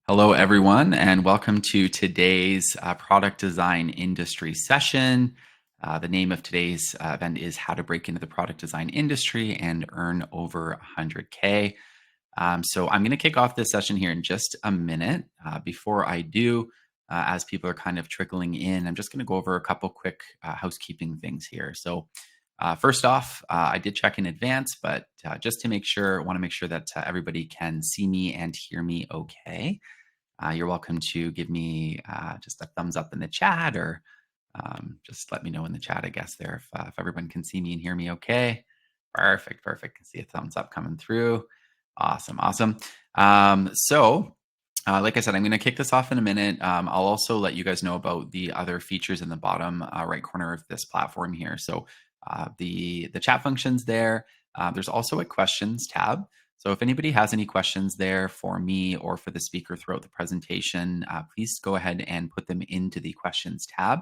Hello, everyone, and welcome to today's product design industry session. The name of today's event is How to Break into the Product Design Industry and Earn Over 100K. So I'm going to kick off this session here in just a minute. Before I do, as people are kind of trickling in, I'm just going to go over a couple quick housekeeping things here. So first off, I did check in advance, but just to make sure, I want to make sure that everybody can see me and hear me okay. You're welcome to give me just a thumbs up in the chat, or just let me know in the chat, I guess, there if everyone can see me and hear me okay. Perfect. Can see a thumbs up coming through. Awesome. Like I said, I'm going to kick this off in a minute. I'll also let you guys know about the other features in the bottom right corner of this platform here. So the chat functions there. There's also a questions tab. So if anybody has any questions there for me or for the speaker throughout the presentation, please go ahead and put them into the questions tab.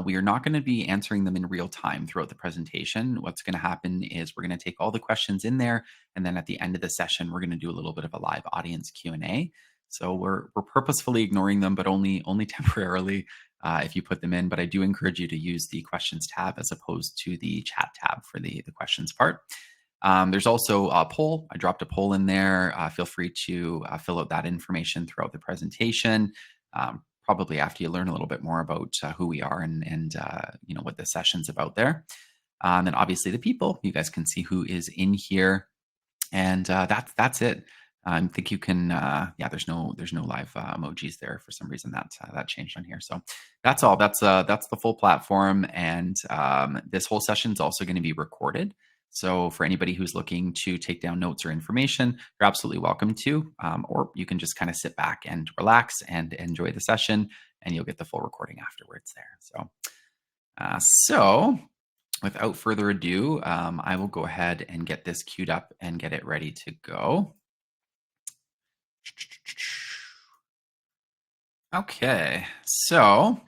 We are not going to be answering them in real time throughout the presentation. What's going to happen is we're going to take all the questions in there, and then at the end of the session, we're going to do a little bit of a live audience Q&A. So we're purposefully ignoring them, but only temporarily if you put them in. But I do encourage you to use the questions tab as opposed to the chat tab for the questions part. There's also a poll. I dropped a poll in there. Feel free to fill out that information throughout the presentation. Probably after you learn a little bit more about who we are and what the session's about there. And then obviously the people, you guys can see who is in here, and that's it. I think you can. There's no live emojis there for some reason. That changed on here. So that's all. That's the full platform, and this whole session is also going to be recorded. So for anybody who's looking to take down notes or information, you're absolutely welcome to, or you can just kind of sit back and relax and enjoy the session, and you'll get the full recording afterwards there. So without further ado, I will go ahead and get this queued up and get it ready to go. Okay, so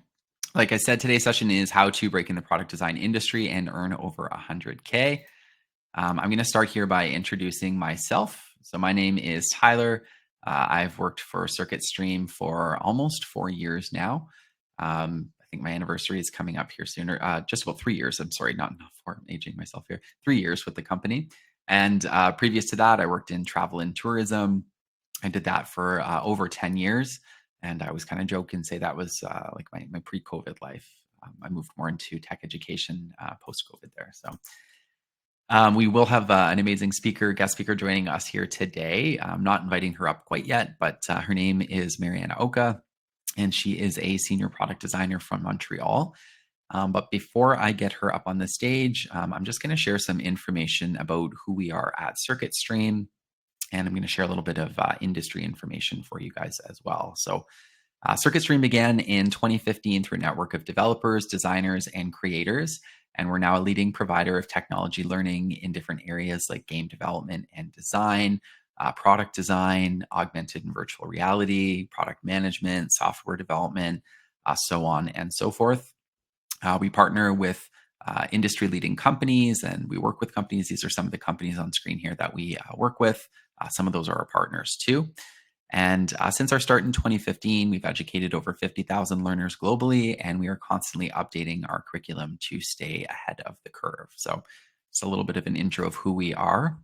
like I said, today's session is how to break in the product design industry and earn over 100K. I'm going to start here by introducing myself. So my name is Tyler. I've worked for CircuitStream for almost 4 years now. I think my anniversary is coming up here sooner. Just about 3 years. I'm sorry, not 4. I'm aging myself here. 3 years with the company. And previous to that, I worked in travel and tourism. I did that for over 10 years. And I was kind of joke and say that was like my pre-COVID life. I moved more into tech education post-COVID there. So we will have an amazing guest speaker joining us here today. I'm not inviting her up quite yet, but her name is Mariana Oka, and she is a senior product designer from Montreal. But before I get her up on the stage, I'm just going to share some information about who we are at CircuitStream, and I'm going to share a little bit of industry information for you guys as well. So CircuitStream began in 2015 through a network of developers, designers, and creators. And we're now a leading provider of technology learning in different areas like game development and design, product design, augmented and virtual reality, product management, software development, so on and so forth. We partner with industry-leading companies, and we work with companies. These are some of the companies on screen here that we work with. Some of those are our partners too. And since our start in 2015, we've educated over 50,000 learners globally, and we are constantly updating our curriculum to stay ahead of the curve. So it's a little bit of an intro of who we are.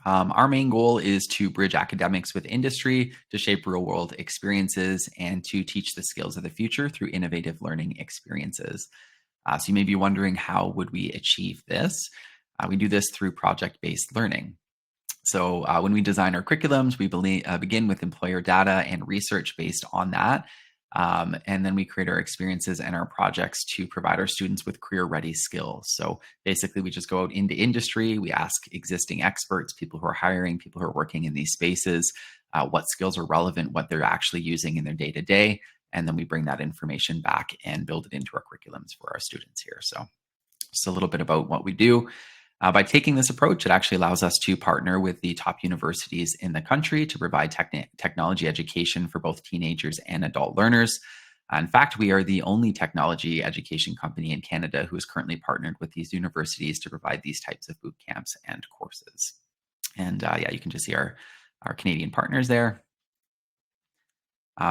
Our main goal is to bridge academics with industry, to shape real-world experiences, and to teach the skills of the future through innovative learning experiences. So you may be wondering, how would we achieve this? We do this through project-based learning. So when we design our curriculums, we begin with employer data and research based on that. And then we create our experiences and our projects to provide our students with career-ready skills. So basically, we just go out into industry. We ask existing experts, people who are hiring, people who are working in these spaces, what skills are relevant, what they're actually using in their day-to-day. And then we bring that information back and build it into our curriculums for our students here. So just a little bit about what we do. By taking this approach, it actually allows us to partner with the top universities in the country to provide technology education for both teenagers and adult learners. In fact, we are the only technology education company in Canada who is currently partnered with these universities to provide these types of boot camps and courses. And you can just see our Canadian partners there.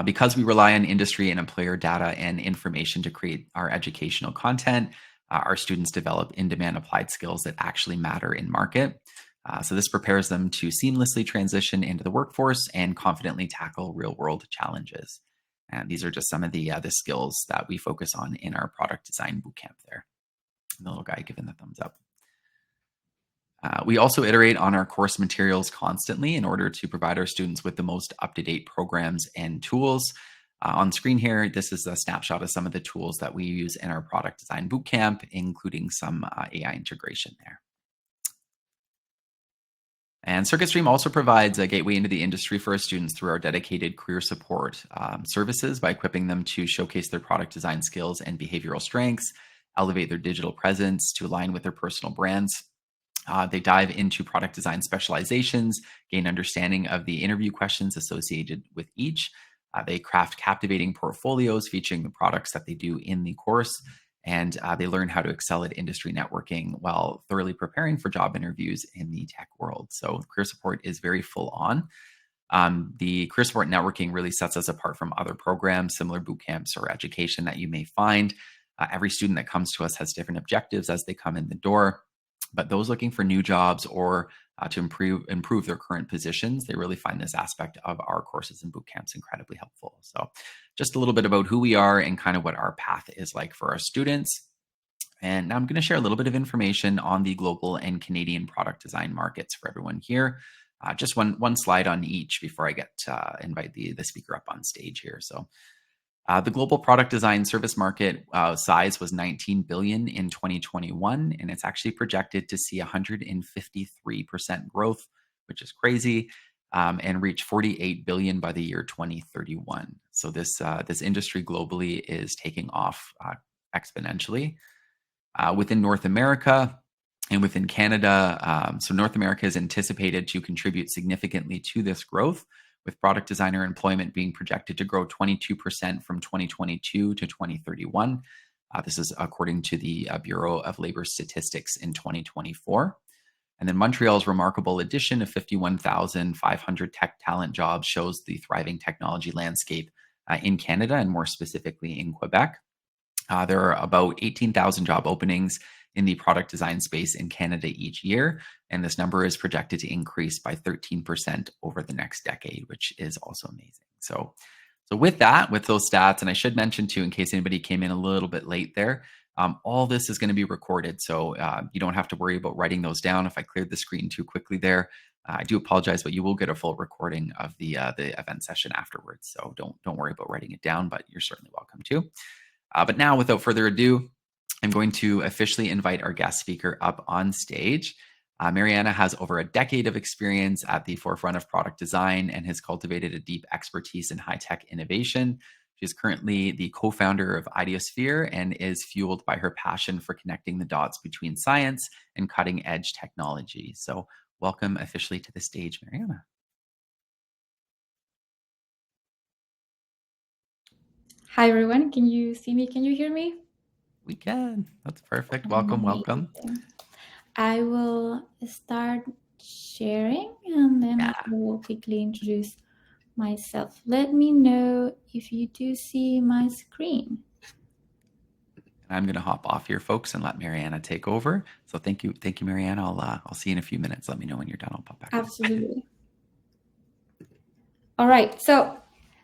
Because we rely on industry and employer data and information to create our educational content, our students develop in demand applied skills that actually matter in market. So, this prepares them to seamlessly transition into the workforce and confidently tackle real world challenges. And these are just some of the skills that we focus on in our product design bootcamp there. And the little guy giving the thumbs up. We also iterate on our course materials constantly in order to provide our students with the most up-to-date programs and tools. On screen here, this is a snapshot of some of the tools that we use in our product design bootcamp, including some AI integration there. And CircuitStream also provides a gateway into the industry for our students through our dedicated career support services by equipping them to showcase their product design skills and behavioral strengths, elevate their digital presence to align with their personal brands. They dive into product design specializations, gain understanding of the interview questions associated with each. They craft captivating portfolios featuring the products that they do in the course, and they learn how to excel at industry networking while thoroughly preparing for job interviews in the tech world. So, career support is very full on. The career support networking really sets us apart from other programs, similar boot camps or education that you may find. Every student that comes to us has different objectives as they come in the door. But those looking for new jobs or to improve their current positions, they really find this aspect of our courses and boot camps incredibly helpful. So, just a little bit about who we are and kind of what our path is like for our students. And now I'm going to share a little bit of information on the global and Canadian product design markets for everyone here. Just one slide on each before I get invite the speaker up on stage here. So, the global product design service market size was 19 billion in 2021, and it's actually projected to see 153% growth, which is crazy, and reach 48 billion by the year 2031. So this industry globally is taking off exponentially. Within North America and within Canada, so North America is anticipated to contribute significantly to this growth, with product designer employment being projected to grow 22% from 2022 to 2031. This is according to the Bureau of Labor Statistics in 2024. And then Montreal's remarkable addition of 51,500 tech talent jobs shows the thriving technology landscape in Canada and more specifically in Quebec. There are about 18,000 job openings in the product design space in Canada each year, and this number is projected to increase by 13% over the next decade, which is also amazing. So with those stats, and I should mention too, in case anybody came in a little bit late there, all this is going to be recorded, so you don't have to worry about writing those down. If I cleared the screen too quickly there, I do apologize, but you will get a full recording of the event session afterwards. So don't worry about writing it down, but you're certainly welcome to. But now, without further ado, I'm going to officially invite our guest speaker up on stage. Mariana has over a decade of experience at the forefront of product design and has cultivated a deep expertise in high-tech innovation. She's currently the co-founder of Ideosphere and is fueled by her passion for connecting the dots between science and cutting-edge technology. So welcome officially to the stage, Mariana. Hi, everyone. Can you see me? Can you hear me? We can. That's perfect. Welcome, welcome. I will start sharing and then I will quickly introduce myself. Let me know if you do see my screen. I'm going to hop off here, folks, and let Mariana take over. So thank you, Mariana. I'll see you in a few minutes. Let me know when you're done. I'll pop back. Absolutely. All right. So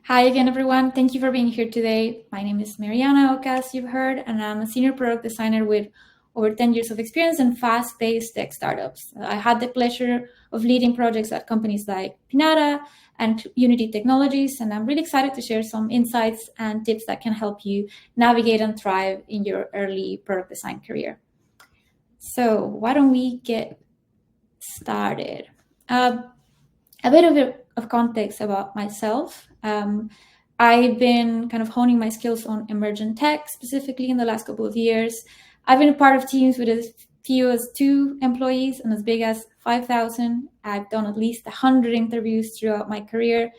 hi again, everyone. Thank you for being here today. My name is Mariana Oka, as you've heard, and I'm a senior product designer with over 10 years of experience in fast-paced tech startups. I had the pleasure of leading projects at companies like Pinata and Unity Technologies, and I'm really excited to share some insights and tips that can help you navigate and thrive in your early product design career. So why don't we get started? A bit of context about myself. I've been kind of honing my skills on emergent tech, specifically in the last couple of years. I've been a part of teams with as few as 2 employees and as big as 5,000. I've done at least 100 interviews throughout my career,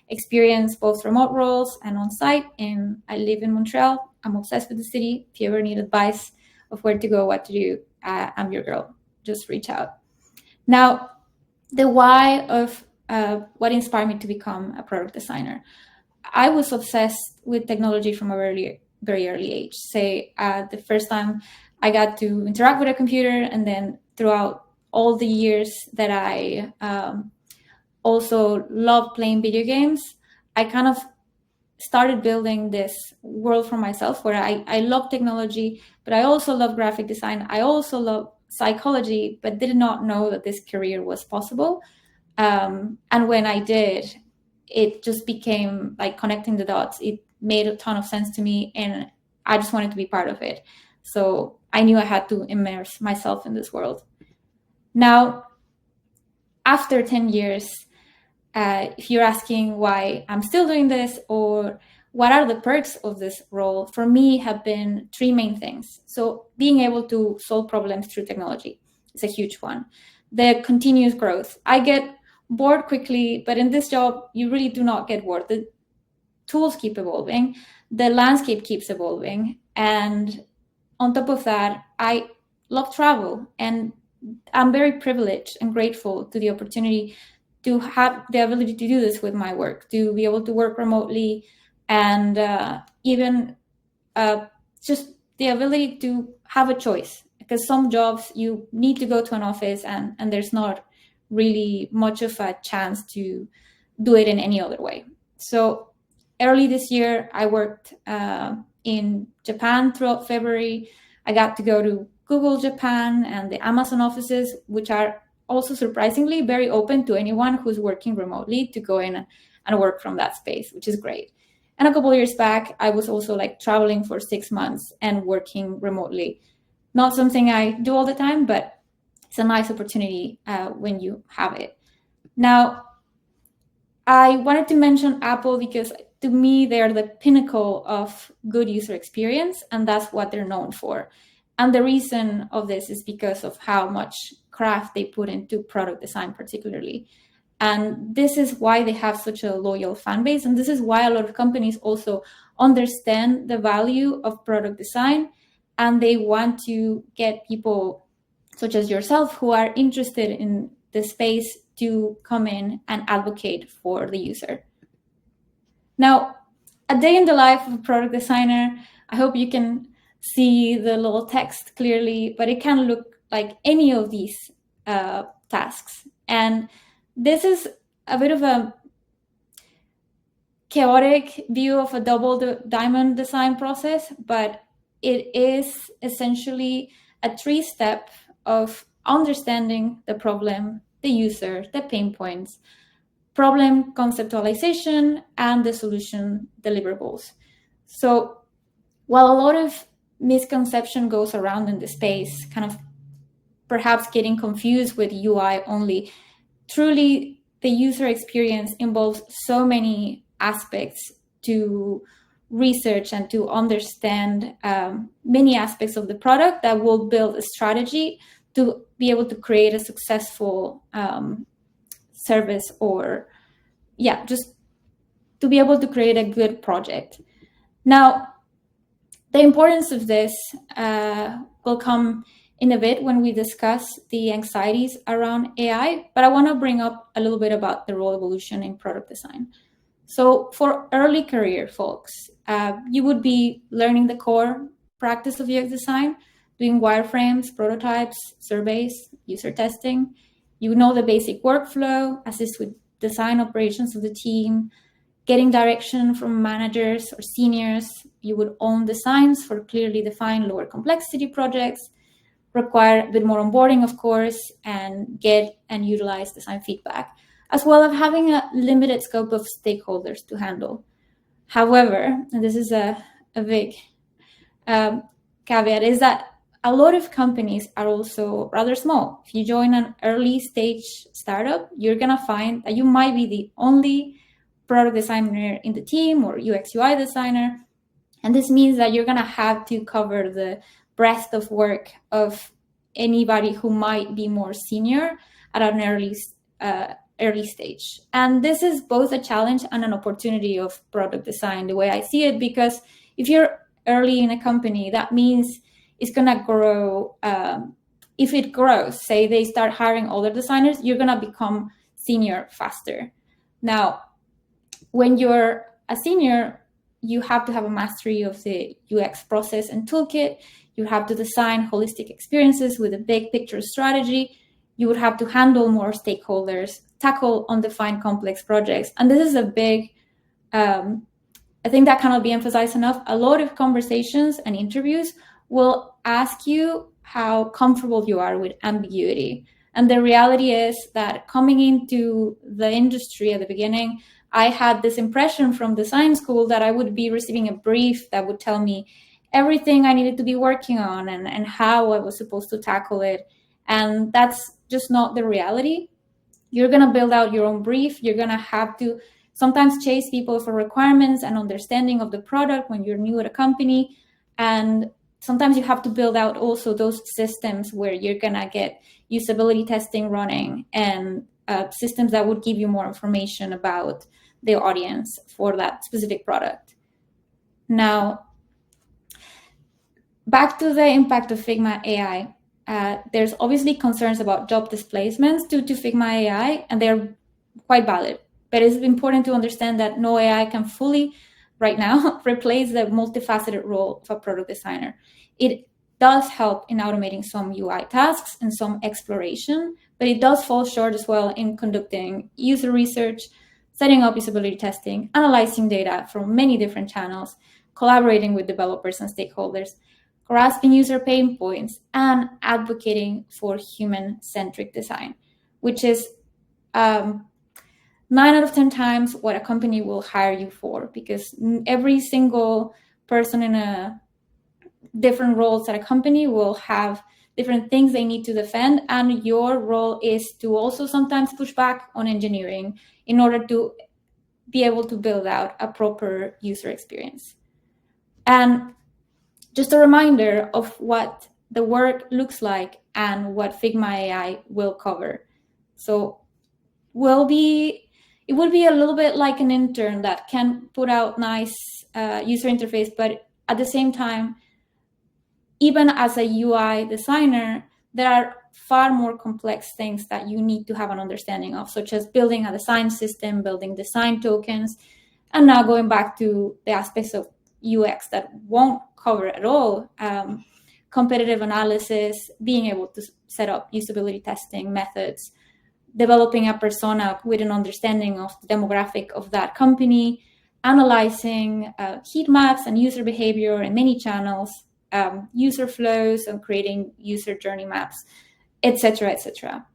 experienced both remote roles and on-site, and I live in Montreal. I'm obsessed with the city. If you ever need advice of where to go, what to do, I'm your girl. Just reach out. Now, the why of what inspired me to become a product designer. I was obsessed with technology from a very early age. Say, the first time I got to interact with a computer, and then throughout all the years that I also loved playing video games, I kind of started building this world for myself where I love technology, but I also love graphic design. I also love psychology, but did not know that this career was possible. And when I did, it just became like connecting the dots. It made a ton of sense to me, and I just wanted to be part of it. So I knew I had to immerse myself in this world. Now, after 10 years, if you're asking why I'm still doing this or what are the perks of this role, for me have been three main things. So being able to solve problems through technology is a huge one. The continuous growth. I get bored quickly, but in this job, you really do not get bored. The tools keep evolving, the landscape keeps evolving. And on top of that, I love travel, and I'm very privileged and grateful to the opportunity to have the ability to do this with my work, to be able to work remotely, and even just the ability to have a choice. Because some jobs you need to go to an office, and there's not really much of a chance to do it in any other way. So early this year, I worked in Japan throughout February. I got to go to Google Japan and the Amazon offices, which are also surprisingly very open to anyone who's working remotely to go in and work from that space, which is great. And a couple of years back, I was also like traveling for 6 months and working remotely. Not something I do all the time, but it's a nice opportunity when you have it. Now, I wanted to mention Apple because to me, they are the pinnacle of good user experience, and that's what they're known for. And the reason of this is because of how much craft they put into product design, particularly. And this is why they have such a loyal fan base. And this is why a lot of companies also understand the value of product design, and they want to get people such as yourself who are interested in the space to come in and advocate for the user. Now, a day in the life of a product designer, I hope you can see the little text clearly, but it can look like any of these tasks. And this is a bit of a chaotic view of a double diamond design process, but it is essentially a 3-step of understanding the problem, the user, the pain points, problem conceptualization, and the solution deliverables. So while a lot of misconception goes around in the space, kind of perhaps getting confused with UI only, truly the user experience involves so many aspects to research and to understand many aspects of the product that will build a strategy to be able to create a successful service, or just to be able to create a good project. Now, the importance of this will come in a bit when we discuss the anxieties around AI, but I want to bring up a little bit about the role evolution in product design. So for early career folks, you would be learning the core practice of UX design, doing wireframes, prototypes, surveys, user testing. You know the basic workflow, assist with design operations of the team, getting direction from managers or seniors. You would own designs for clearly defined lower complexity projects, require a bit more onboarding, of course, and get and utilize design feedback, as well as having a limited scope of stakeholders to handle. However, and this is a big caveat, is that a lot of companies are also rather small. If you join an early stage startup, you're going to find that you might be the only product designer in the team or UX UI designer. And this means that you're going to have to cover the breadth of work of anybody who might be more senior at an early stage. And this is both a challenge and an opportunity of product design, the way I see it, because if you're early in a company, that means it's going to grow. If it grows, say they start hiring older designers, you're going to become senior faster. Now, when you're a senior, you have to have a mastery of the UX process and toolkit. You have to design holistic experiences with a big picture strategy. You would have to handle more stakeholders, tackle undefined complex projects. And this is a big, I think that cannot be emphasized enough. A lot of conversations and interviews will ask you how comfortable you are with ambiguity. And the reality is that coming into the industry at the beginning, I had this impression from design school that I would be receiving a brief that would tell me everything I needed to be working on and how I was supposed to tackle it. And that's just not the reality. You're going to build out your own brief. You're going to have to sometimes chase people for requirements and understanding of the product when you're new at a company. And sometimes you have to build out also those systems where you're going to get usability testing running and systems that would give you more information about the audience for that specific product. Now, back to the impact of Figma AI. There's obviously concerns about job displacements due to Figma AI, and they're quite valid. But it's important to understand that no AI can fully, right now, replace the multifaceted role of a product designer. It does help in automating some UI tasks and some exploration, but it does fall short as well in conducting user research, setting up usability testing, analyzing data from many different channels, collaborating with developers and stakeholders, grasping user pain points, and advocating for human-centric design, which is 9 out of 10 times what a company will hire you for, because every single person in a different roles at a company will have different things they need to defend, and your role is to also sometimes push back on engineering in order to be able to build out a proper user experience. And just a reminder of what the work looks like and what Figma AI will cover. So it would be a little bit like an intern that can put out nice user interface, but at the same time, even as a UI designer, there are far more complex things that you need to have an understanding of, such as building a design system, building design tokens, and now going back to the aspects of UX that won't cover at all, competitive analysis, being able to set up usability testing methods, developing a persona with an understanding of the demographic of that company, analyzing heat maps and user behavior in many channels, user flows and creating user journey maps, etc., etc.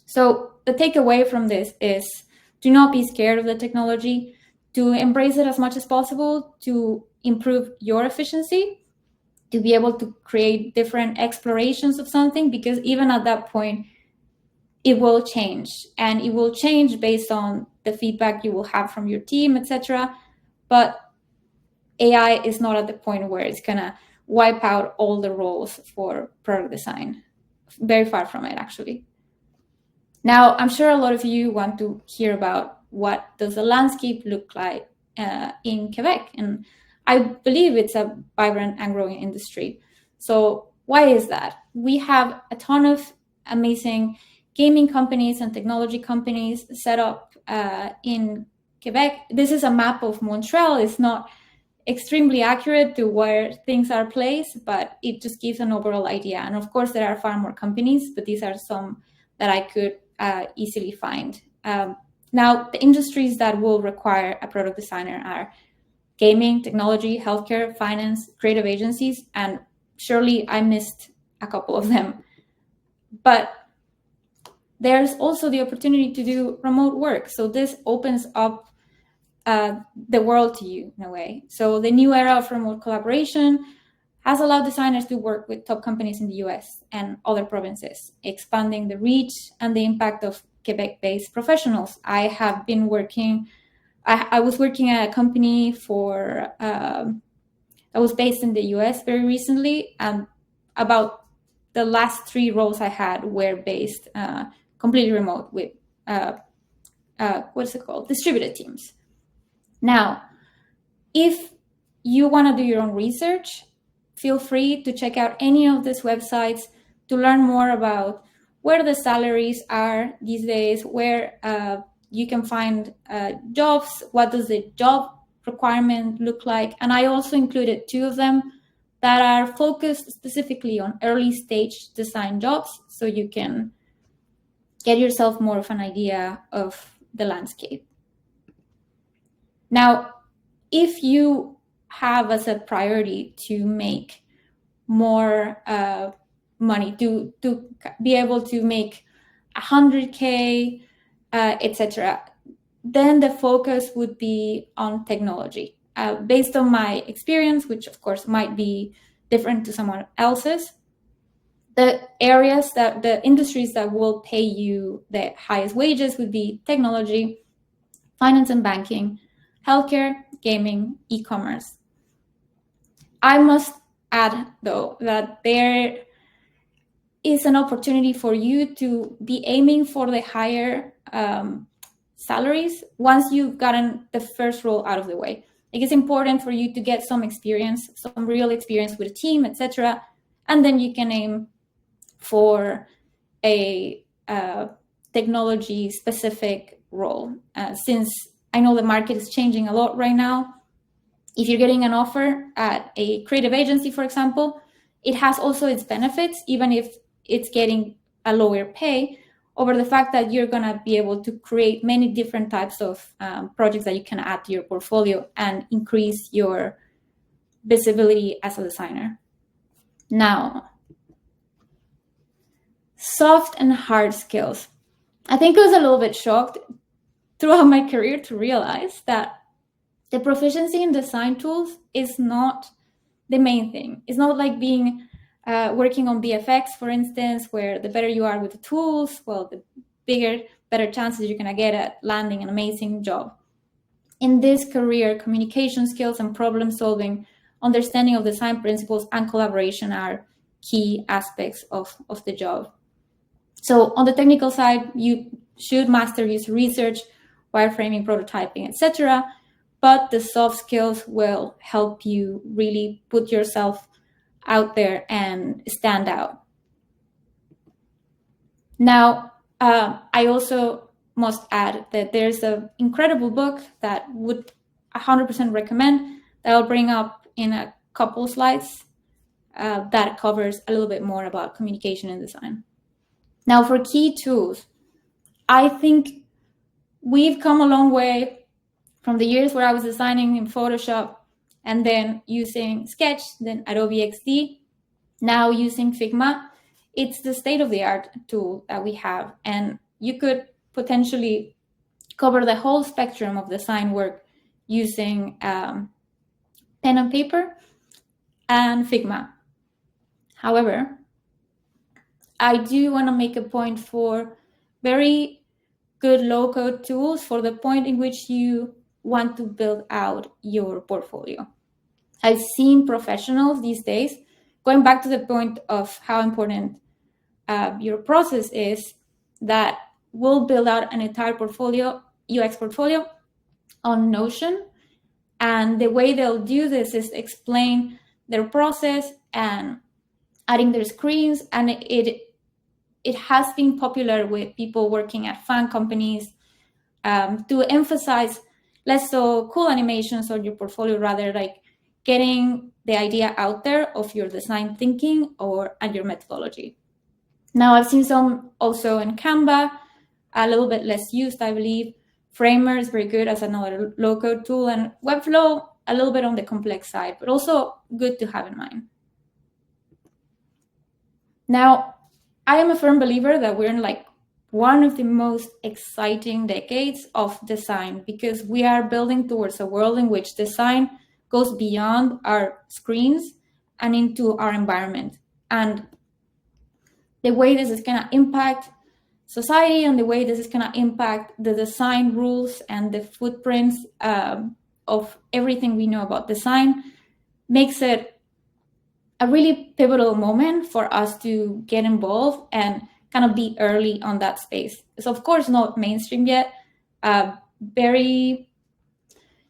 So the takeaway from this is do not be scared of the technology, to embrace it as much as possible, to improve your efficiency, to be able to create different explorations of something, because even at that point, it will change, and it will change based on the feedback you will have from your team, etc. But AI is not at the point where it's gonna wipe out all the roles for product design. Very far from it, actually. Now, I'm sure a lot of you want to hear about what does the landscape look like in Quebec, and I believe it's a vibrant and growing industry. So why is that? We have a ton of amazing gaming companies and technology companies set up in Quebec. This is a map of Montreal. It's not extremely accurate to where things are placed, but it just gives an overall idea. And of course, there are far more companies, but these are some that I could easily find. Now, the industries that will require a product designer are gaming, technology, healthcare, finance, creative agencies, and surely I missed a couple of them. But there's also the opportunity to do remote work. So this opens up the world to you in a way. So the new era of remote collaboration has allowed designers to work with top companies in the US and other provinces, expanding the reach and the impact of Quebec-based professionals. I have been working, I was working at a company for, that was based in the US very recently, and about the last 3 roles I had were based completely remote with, what's it called? Distributed teams. Now, if you want to do your own research, feel free to check out any of these websites to learn more about where the salaries are these days, where you can find jobs, what does the job requirement look like? And I also included 2 of them that are focused specifically on early stage design jobs, so you can get yourself more of an idea of the landscape. Now, if you have as a priority to make more money, to be able to make 100K, etc., then the focus would be on technology. Based on my experience, which of course might be different to someone else's, the industries that will pay you the highest wages would be technology, finance and banking, healthcare, gaming, e-commerce. I must add, though, that there is an opportunity for you to be aiming for the higher salaries once you've gotten the first role out of the way. Like, it's important for you to get some experience, some real experience with a team, etc., and then you can aim for a technology-specific role. Since I know the market is changing a lot right now, if you're getting an offer at a creative agency, for example, it has also its benefits, even if it's getting a lower pay, over the fact that you're going to be able to create many different types of projects that you can add to your portfolio and increase your visibility as a designer. Now, soft and hard skills. I think I was a little bit shocked throughout my career to realize that the proficiency in design tools is not the main thing. It's not like being working on VFX, for instance, where the better you are with the tools, well, the better chances you're going to get at landing an amazing job. In this career, communication skills and problem solving, understanding of design principles, and collaboration are key aspects of the job. So on the technical side, you should master user research, wireframing, prototyping, etc. But the soft skills will help you really put yourself out there and stand out. Now, I also must add that there's an incredible book that would 100% recommend that I'll bring up in a couple slides that covers a little bit more about communication and design. Now, for key tools, I think we've come a long way from the years where I was designing in Photoshop and then using Sketch, then Adobe XD, now using Figma. It's the state-of-the-art tool that we have, and you could potentially cover the whole spectrum of design work using pen and paper and Figma. However, I do want to make a point for very good low-code tools for the point in which you want to build out your portfolio. I've seen professionals these days, going back to the point of how important your process is, that will build out an entire portfolio, UX portfolio, on Notion. And the way they'll do this is explain their process and adding their screens. And it has been popular with people working at fan companies to emphasize less so cool animations on your portfolio, rather like getting the idea out there of your design thinking and your methodology. Now, I've seen some also in Canva, a little bit less used, I believe. Framer is very good as another low-code tool, and Webflow a little bit on the complex side, but also good to have in mind. Now, I am a firm believer that we're in like one of the most exciting decades of design, because we are building towards a world in which design goes beyond our screens and into our environment. And the way this is going to impact society and the way this is going to impact the design rules and the footprints of everything we know about design makes it a really pivotal moment for us to get involved and kind of be early on that space. It's of course not mainstream yet. Very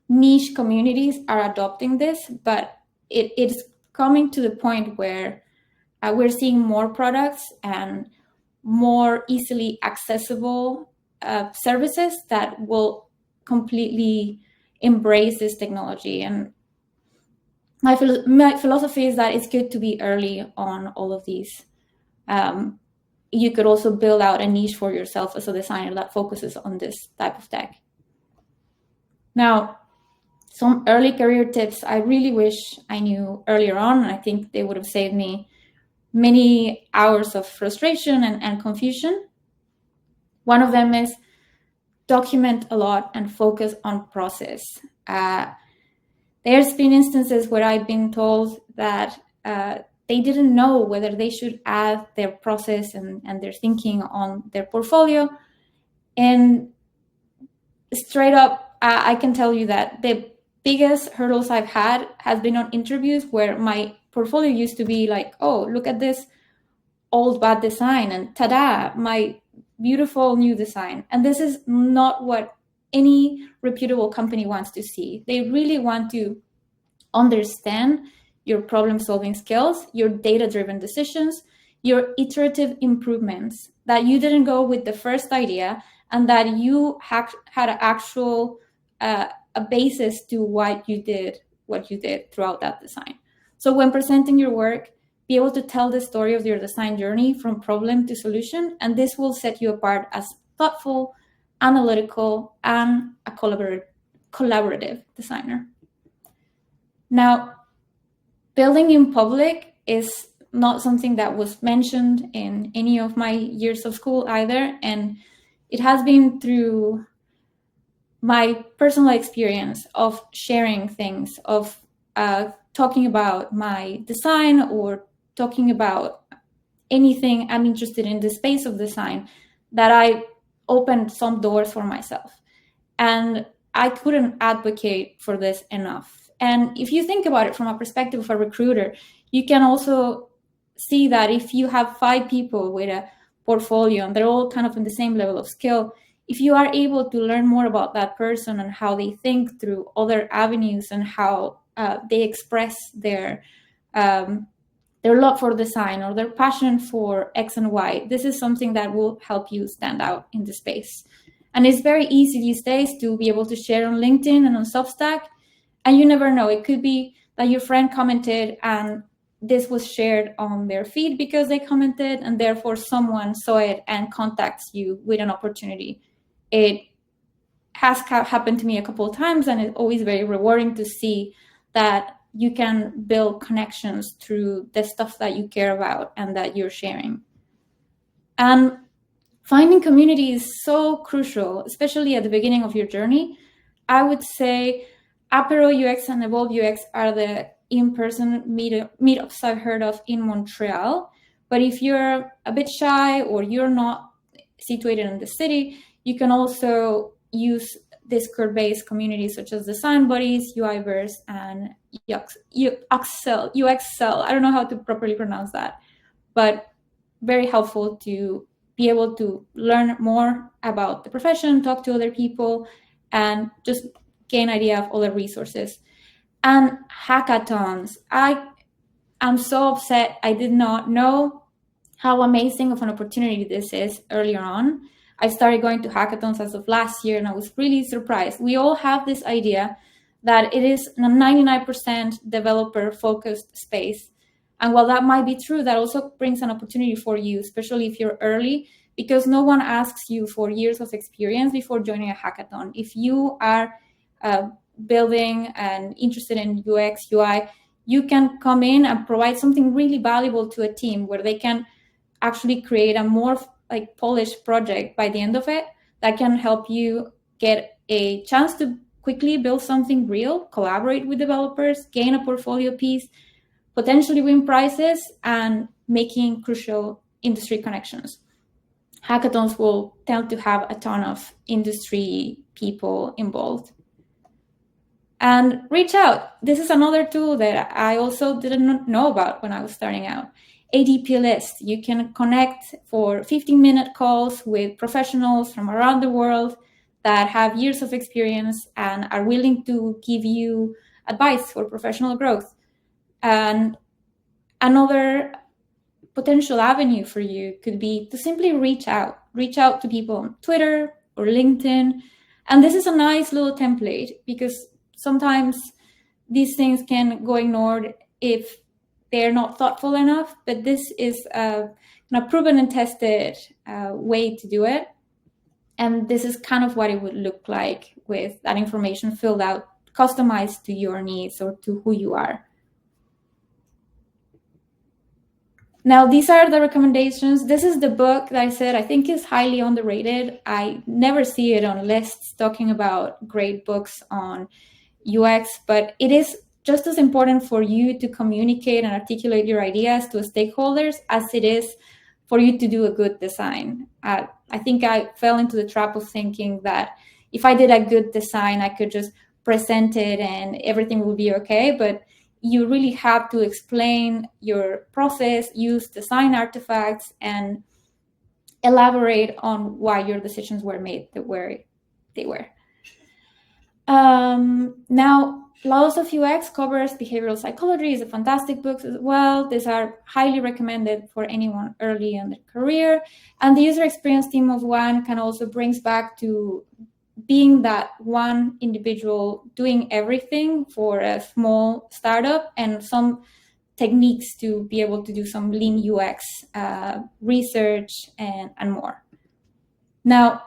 niche communities are adopting this, but it's coming to the point where we're seeing more products and more easily accessible services that will completely embrace this technology. And my philosophy is that it's good to be early on all of these. You could also build out a niche for yourself as a designer that focuses on this type of tech. Now, some early career tips I really wish I knew earlier on. I think they would have saved me many hours of frustration and confusion. One of them is document a lot and focus on process. There's been instances where I've been told that they didn't know whether they should add their process and their thinking on their portfolio. And straight up, I can tell you that the biggest hurdles I've had has been on interviews where my portfolio used to be like, oh, look at this old bad design, and ta-da, my beautiful new design. And this is not what any reputable company wants to see. They really want to understand your problem-solving skills, your data-driven decisions, your iterative improvements, that you didn't go with the first idea and that you had an actual a basis to what you did throughout that design. So when presenting your work, be able to tell the story of your design journey from problem to solution, and this will set you apart as thoughtful, analytical, and a collaborative designer. Now, building in public is not something that was mentioned in any of my years of school either, and it has been through my personal experience of sharing things, of talking about my design or talking about anything I'm interested in the space of design, that I opened some doors for myself. And I couldn't advocate for this enough. And if you think about it from a perspective of a recruiter, you can also see that if you have 5 people with a portfolio and they're all kind of in the same level of skill, if you are able to learn more about that person and how they think through other avenues and how they express their love for design or their passion for X and Y, this is something that will help you stand out in the space. And it's very easy these days to be able to share on LinkedIn and on Substack. And you never know, it could be that your friend commented and this was shared on their feed because they commented, and therefore someone saw it and contacts you with an opportunity. It has happened to me a couple of times, and it's always very rewarding to see that you can build connections through the stuff that you care about and that you're sharing. And finding community is so crucial, especially at the beginning of your journey. I would say Apero UX and Evolve UX are the in-person meetups I've heard of in Montreal. But if you're a bit shy or you're not situated in the city, you can also use Discord-based communities such as Design Buddies, UIverse, and UXL. I don't know how to properly pronounce that, but very helpful to be able to learn more about the profession, talk to other people, and just gain idea of other resources. And hackathons. I am so upset I did not know how amazing of an opportunity this is earlier on. I started going to hackathons as of last year, and I was really surprised. We all have this idea that it is a 99% developer-focused space. And while that might be true, that also brings an opportunity for you, especially if you're early, because no one asks you for years of experience before joining a hackathon. If you are building and interested in UX, UI, you can come in and provide something really valuable to a team where they can actually create a more polished project by the end of it that can help you get a chance to quickly build something real, collaborate with developers, gain a portfolio piece, potentially win prizes, and making crucial industry connections. Hackathons will tend to have a ton of industry people involved. And reach out. This is another tool that I also didn't know about when I was starting out. ADP List. You can connect for 15-minute calls with professionals from around the world that have years of experience and are willing to give you advice for professional growth. And another potential avenue for you could be to simply reach out to people on Twitter or LinkedIn. And this is a nice little template because sometimes these things can go ignored if they're not thoughtful enough, but this is a proven and tested way to do it. And this is kind of what it would look like with that information filled out, customized to your needs or to who you are. Now, these are the recommendations. This is the book that I said I think is highly underrated. I never see it on lists talking about great books on UX, but it is just as important for you to communicate and articulate your ideas to stakeholders as it is for you to do a good design. I think I fell into the trap of thinking that if I did a good design, I could just present it and everything will be okay. But you really have to explain your process, use design artifacts, and elaborate on why your decisions were made the way they were. Now, Laws of UX covers behavioral psychology. Is a fantastic book as well. These are highly recommended for anyone early in their career. And the user experience team of one can also brings back to being that one individual doing everything for a small startup, and some techniques to be able to do some lean UX research and more. Now,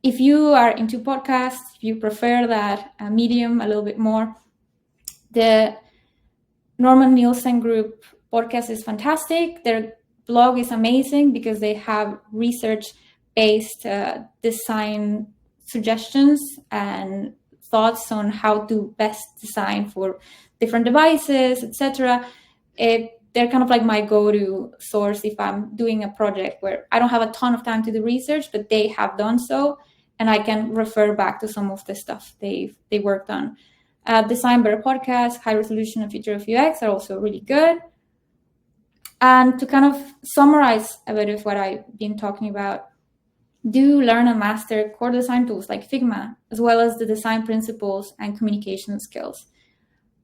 if you are into podcasts, if you prefer that medium a little bit more, the Norman Nielsen Group podcast is fantastic. Their blog is amazing because they have research-based design suggestions and thoughts on how to best design for different devices, etc. They're kind of like my go-to source if I'm doing a project where I don't have a ton of time to do research, but they have done so, and I can refer back to some of the stuff they worked on. Design Better podcast, High Resolution and Future of UX are also really good. And to kind of summarize a bit of what I've been talking about, do learn and master core design tools like Figma, as well as the design principles and communication skills.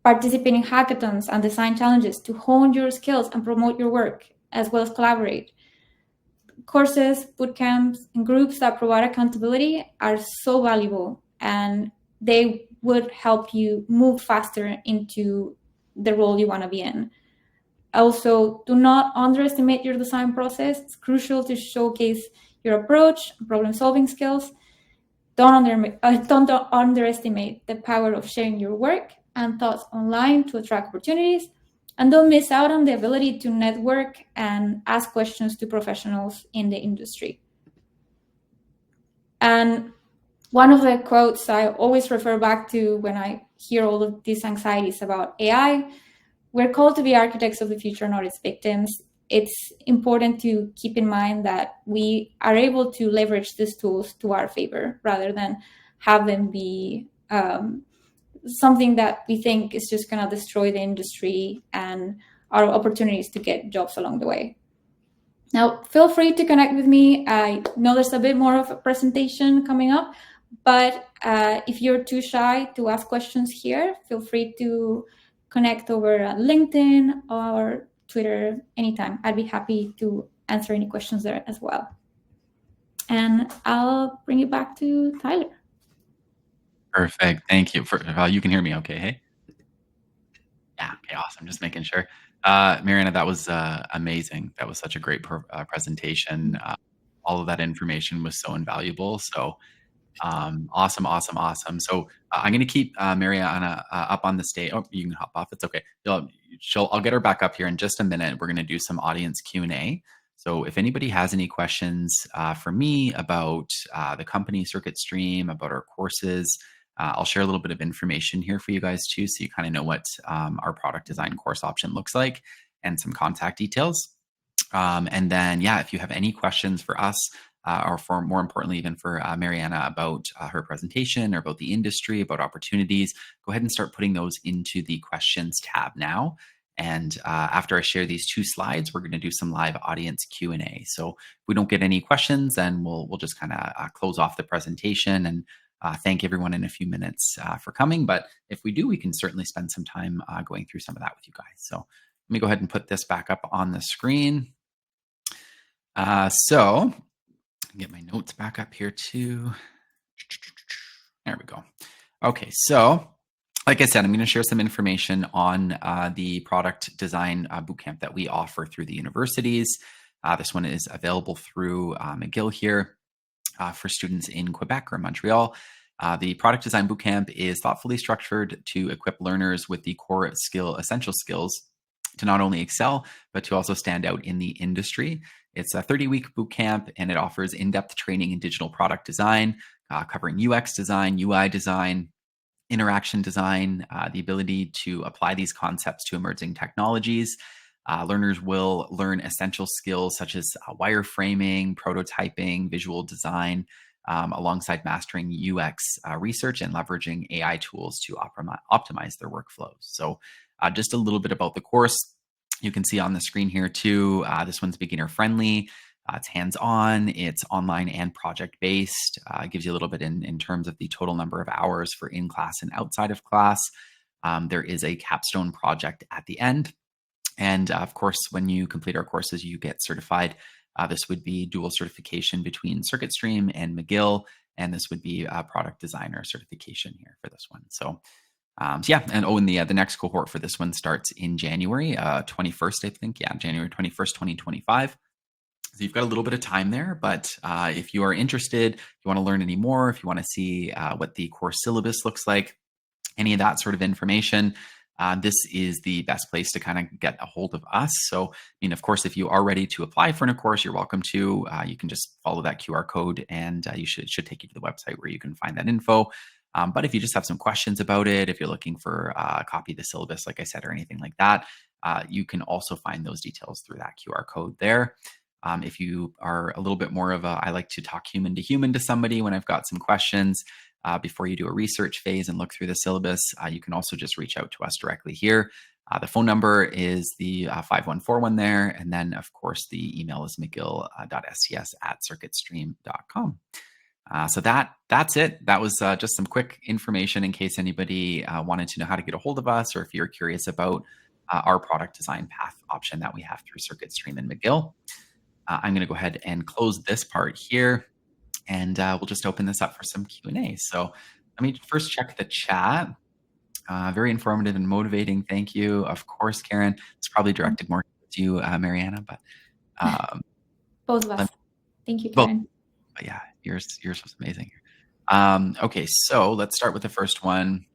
Participate in hackathons and design challenges to hone your skills and promote your work, as well as collaborate. Courses, bootcamps, and groups that provide accountability are so valuable, and they would help you move faster into the role you want to be in. Also, do not underestimate your design process. It's crucial to showcase your approach, problem-solving skills. Don't underestimate the power of sharing your work and thoughts online to attract opportunities. And don't miss out on the ability to network and ask questions to professionals in the industry. And one of the quotes I always refer back to when I hear all of these anxieties about AI, we're called to be architects of the future, not its victims. It's important to keep in mind that we are able to leverage these tools to our favor rather than have them be something that we think is just going to destroy the industry and our opportunities to get jobs along the way. Now, feel free to connect with me. I know there's a bit more of a presentation coming up, but if you're too shy to ask questions here, feel free to connect over LinkedIn or Twitter anytime. I'd be happy to answer any questions there as well. And I'll bring it back to Tyler. Perfect. Thank you. You can hear me okay, hey? Yeah, okay, awesome. Just making sure. Mariana, that was amazing. That was such a great presentation. All of that information was so invaluable. So awesome. So I'm going to keep Mariana up on the stage. Oh, you can hop off. It's okay. I'll get her back up here in just a minute. We're going to do some audience Q&A. So if anybody has any questions for me about the company Circuit Stream, about our courses, I'll share a little bit of information here for you guys too, so you kind of know what our product design course option looks like and some contact details. And then, yeah, if you have any questions for us, or for more importantly, even for Mariana about her presentation or about the industry, about opportunities, go ahead and start putting those into the questions tab now. And after I share these 2 slides, we're going to do some live audience Q&A. So if we don't get any questions, then we'll just kind of close off the presentation and thank everyone in a few minutes for coming. But if we do, we can certainly spend some time going through some of that with you guys. So let me go ahead and put this back up on the screen. So get my notes back up here too. There we go. Okay, so like I said, I'm going to share some information on the product design bootcamp that we offer through the universities. This one is available through McGill here for students in Quebec or Montreal. The product design bootcamp is thoughtfully structured to equip learners with the core essential skills to not only excel, but to also stand out in the industry. It's a 30-week bootcamp, and it offers in-depth training in digital product design, covering UX design, UI design, interaction design, the ability to apply these concepts to emerging technologies. Learners will learn essential skills such as wireframing, prototyping, visual design, alongside mastering UX research and leveraging AI tools to optimize their workflows. So, just a little bit about the course. You can see on the screen here too. This one's beginner friendly. It's hands-on, it's online and project-based. It gives you a little bit in terms of the total number of hours for in-class and outside of class. There is a capstone project at the end. And of course, when you complete our courses, you get certified. This would be dual certification between CircuitStream and McGill, and this would be a product designer certification here for this one. So yeah, and and the next cohort for this one starts in January 21st, I think. Yeah, January 21st, 2025. So you've got a little bit of time there, but if you are interested, if you want to learn any more, if you want to see what the course syllabus looks like, any of that sort of information, this is the best place to kind of get a hold of us. So, I mean, of course, if you are ready to apply for a course, you're welcome to. You can just follow that QR code, and it should take you to the website where you can find that info. But if you just have some questions about it, if you're looking for a copy of the syllabus, like I said, or anything like that, you can also find those details through that QR code there. If you are a little bit more of I like to talk human to somebody when I've got some questions before you do a research phase and look through the syllabus, you can also just reach out to us directly here. The phone number is the 5141 there. And then, of course, the email is mcgill.scs@circuitstream.com. So that's it. That was just some quick information in case anybody wanted to know how to get a hold of us, or if you're curious about our product design path option that we have through CircuitStream and McGill. I'm going to go ahead and close this part here, and we'll just open this up for some Q&A. So let me first check the chat. Very informative and motivating. Thank you. Of course, Karen. It's probably directed more to you, Mariana, but Both of us. Thank you, well, Karen. but yeah, yours was amazing. Okay, so let's start with the first one.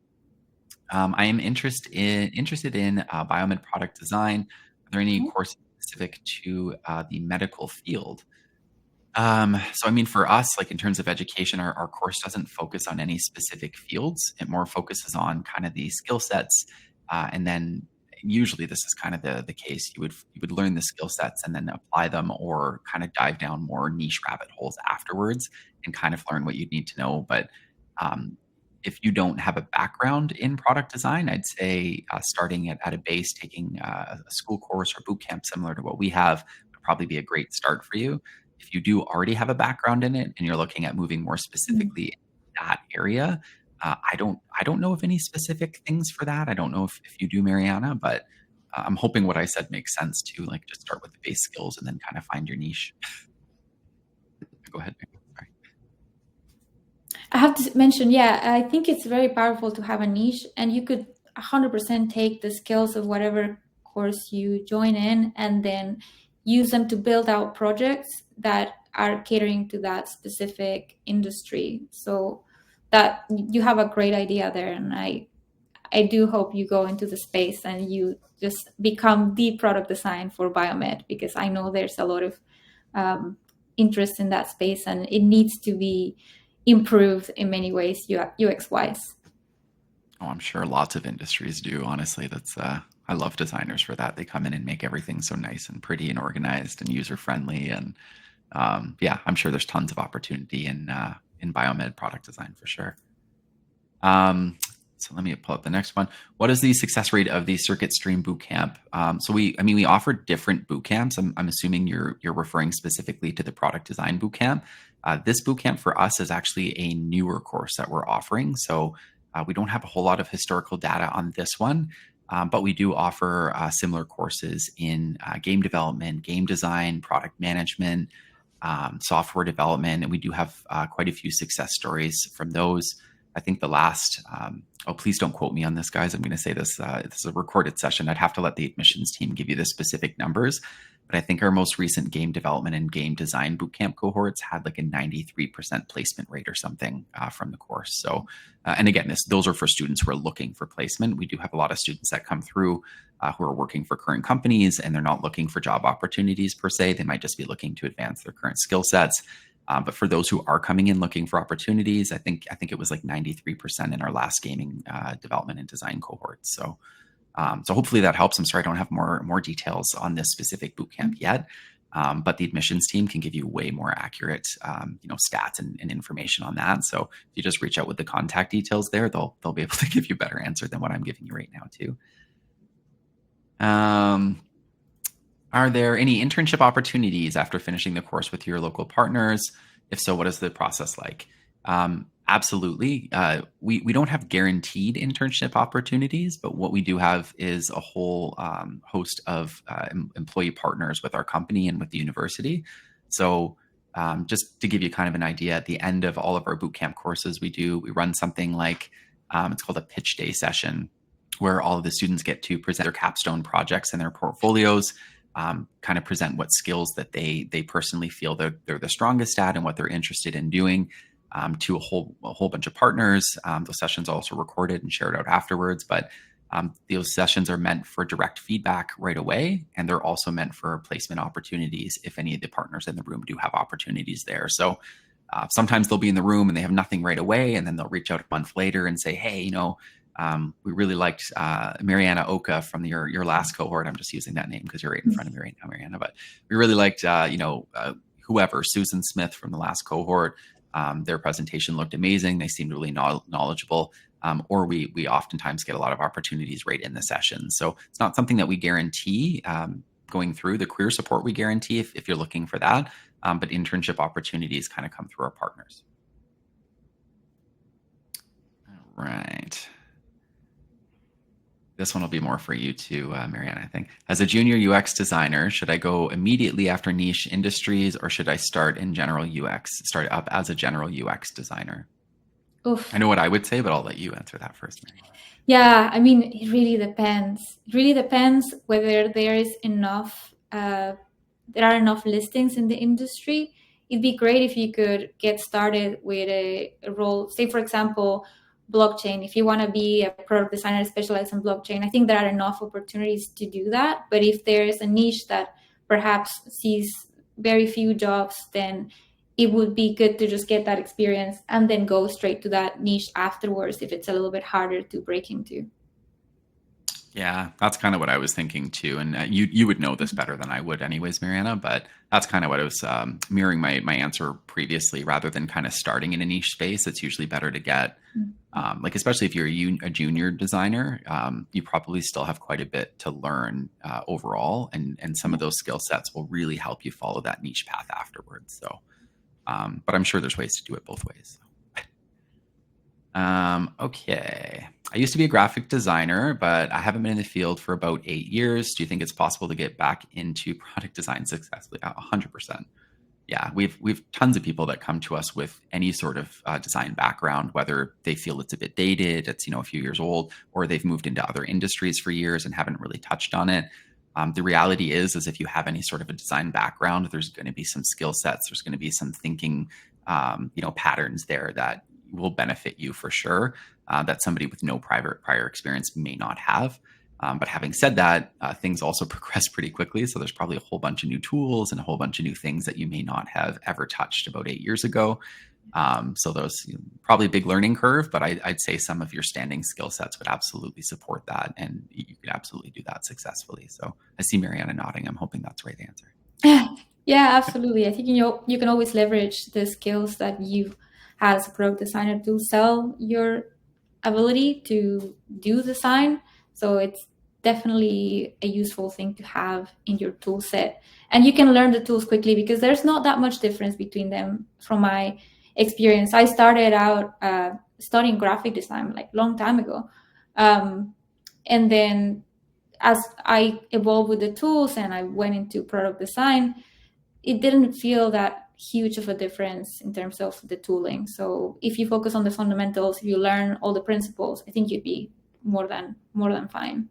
I am interested in biomed product design. Are there any courses specific to the medical field? So I mean, for us, like in terms of education, our course doesn't focus on any specific fields. It more focuses on kind of the skill sets, and then usually this is kind of the case. You would learn the skill sets and then apply them, or kind of dive down more niche rabbit holes afterwards and kind of learn what you need to know. But if you don't have a background in product design, I'd say starting at a base, taking a school course or boot camp similar to what we have would probably be a great start for you. If you do already have a background in it and you're looking at moving more specifically in that area, I don't know of any specific things for that. I don't know if you do, Mariana, but I'm hoping what I said makes sense too. Like just start with the base skills and then kind of find your niche. Go ahead. Sorry. I have to mention, yeah, I think it's very powerful to have a niche, and you could 100% take the skills of whatever course you join in and then use them to build out projects that are catering to that specific industry. So that you have a great idea there, and I do hope you go into the space and you just become the product design for biomed, because I know there's a lot of interest in that space, and it needs to be improved in many ways, UX wise. Oh, I'm sure lots of industries do. Honestly, that's I love designers for that. They come in and make everything so nice and pretty and organized and user friendly. And yeah, I'm sure there's tons of opportunity in biomed product design for sure. So let me pull up the next one. What is the success rate of the CircuitStream bootcamp? So we offer different bootcamps. I'm assuming you're referring specifically to the product design bootcamp. This bootcamp for us is actually a newer course that we're offering. So we don't have a whole lot of historical data on this one, but we do offer similar courses in game development, game design, product management, software development, and we do have quite a few success stories from those. I think the last, please don't quote me on this, guys. I'm going to say this, this is a recorded session. I'd have to let the admissions team give you the specific numbers. But I think our most recent game development and game design bootcamp cohorts had like a 93% placement rate or something from the course. So, and again, those are for students who are looking for placement. We do have a lot of students that come through who are working for current companies, and they're not looking for job opportunities per se. They might just be looking to advance their current skill sets. But for those who are coming in looking for opportunities, I think it was like 93% in our last gaming development and design cohort. So, so hopefully that helps. I'm sorry I don't have more details on this specific bootcamp yet, but the admissions team can give you way more accurate, stats and information on that. So if you just reach out with the contact details there, they'll be able to give you a better answer than what I'm giving you right now too. Are there any internship opportunities after finishing the course with your local partners? If so, what is the process like? Absolutely. We don't have guaranteed internship opportunities, but what we do have is a whole host of employee partners with our company and with the university. So just to give you kind of an idea, at the end of all of our bootcamp courses, we run something like, it's called a pitch day session, where all of the students get to present their capstone projects and their portfolios, kind of present what skills that they personally feel they're the strongest at and what they're interested in doing, to a whole bunch of partners. Those sessions are also recorded and shared out afterwards, but those sessions are meant for direct feedback right away, and they're also meant for placement opportunities if any of the partners in the room do have opportunities there. So sometimes they'll be in the room and they have nothing right away, and then they'll reach out a month later and say, hey, we really liked Mariana Oka from your last cohort. I'm just using that name because you're right in front of me right now, Mariana. But we really liked, whoever, Susan Smith from the last cohort. Their presentation looked amazing. They seemed really knowledgeable. Or we oftentimes get a lot of opportunities right in the session. So it's not something that we guarantee going through. The career support we guarantee if you're looking for that. But internship opportunities kind of come through our partners. All right. This one will be more for you too, Mariana, I think. As a junior UX designer, should I go immediately after niche industries, or should I start up as a general UX designer? Oof. I know what I would say, but I'll let you answer that first, Mariana. Yeah, I mean, it really depends. It really depends whether there are enough listings in the industry. It'd be great if you could get started with a role, say, for example, blockchain. If you want to be a product designer specialized in blockchain, I think there are enough opportunities to do that. But if there's a niche that perhaps sees very few jobs, then it would be good to just get that experience and then go straight to that niche afterwards if it's a little bit harder to break into. Yeah, that's kind of what I was thinking too. And you would know this better than I would anyways, Mariana, but that's kind of what I was mirroring my answer previously. Rather than kind of starting in a niche space, it's usually better to get, especially if you're a junior designer, you probably still have quite a bit to learn overall. And some of those skill sets will really help you follow that niche path afterwards. So, but I'm sure there's ways to do it both ways. Okay. I used to be a graphic designer, but I haven't been in the field for about 8 years. Do you think it's possible to get back into product design successfully? 100%. Yeah, we've tons of people that come to us with any sort of design background, whether they feel it's a bit dated, it's a few years old, or they've moved into other industries for years and haven't really touched on it. The reality is if you have any sort of a design background, there's going to be some skill sets, there's going to be some thinking, patterns there that will benefit you for sure, that somebody with no prior experience may not have. But having said that, things also progress pretty quickly. So there's probably a whole bunch of new tools and a whole bunch of new things that you may not have ever touched about 8 years ago. So those probably a big learning curve, but I'd say some of your standing skill sets would absolutely support that. And you could absolutely do that successfully. So I see Mariana nodding. I'm hoping that's the right answer. Yeah, absolutely. I think you can always leverage the skills that you've had as a product designer to sell your ability to do design. So it's definitely a useful thing to have in your tool set. And you can learn the tools quickly because there's not that much difference between them from my experience. I started out studying graphic design like a long time ago. And then as I evolved with the tools and I went into product design, it didn't feel that huge of a difference in terms of the tooling. So if you focus on the fundamentals, if you learn all the principles, I think you'd be more than fine.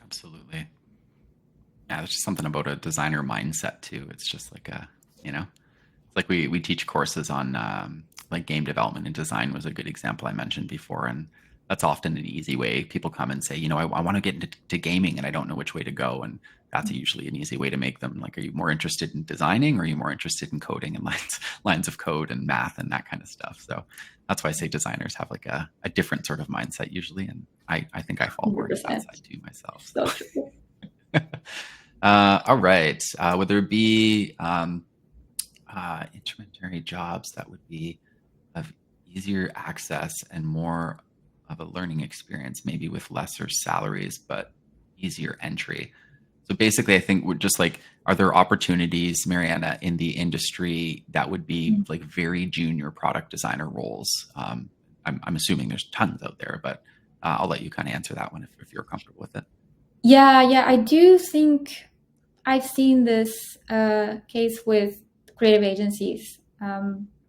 Absolutely. Yeah, there's just something about a designer mindset too. It's just like it's like we teach courses on like game development, and design was a good example I mentioned before. And that's often an easy way. People come and say, I want to get into gaming and I don't know which way to go. And that's usually an easy way to make them like, are you more interested in designing, or are you more interested in coding and lines of code and math and that kind of stuff? So that's why I say designers have like a different sort of mindset usually. And I think I fall more into that side too myself. So true. All right. Would there be intermediary jobs that would be of easier access and more of a learning experience, maybe with lesser salaries, but easier entry? So basically, I think we're just like, are there opportunities, Mariana, in the industry that would be like very junior product designer roles? I'm assuming there's tons out there, but I'll let you kind of answer that one if you're comfortable with it. Yeah, I do think I've seen this case with creative agencies.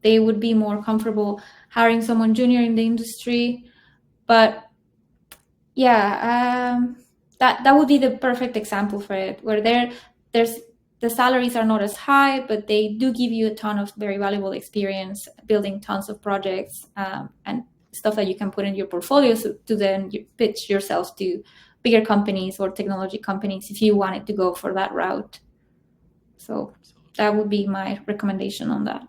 They would be more comfortable hiring someone junior in the industry, but yeah, that would be the perfect example for it, where there's the salaries are not as high, but they do give you a ton of very valuable experience building tons of projects and stuff that you can put in your portfolio to then pitch yourself to bigger companies or technology companies if you wanted to go for that route. So that would be my recommendation on that.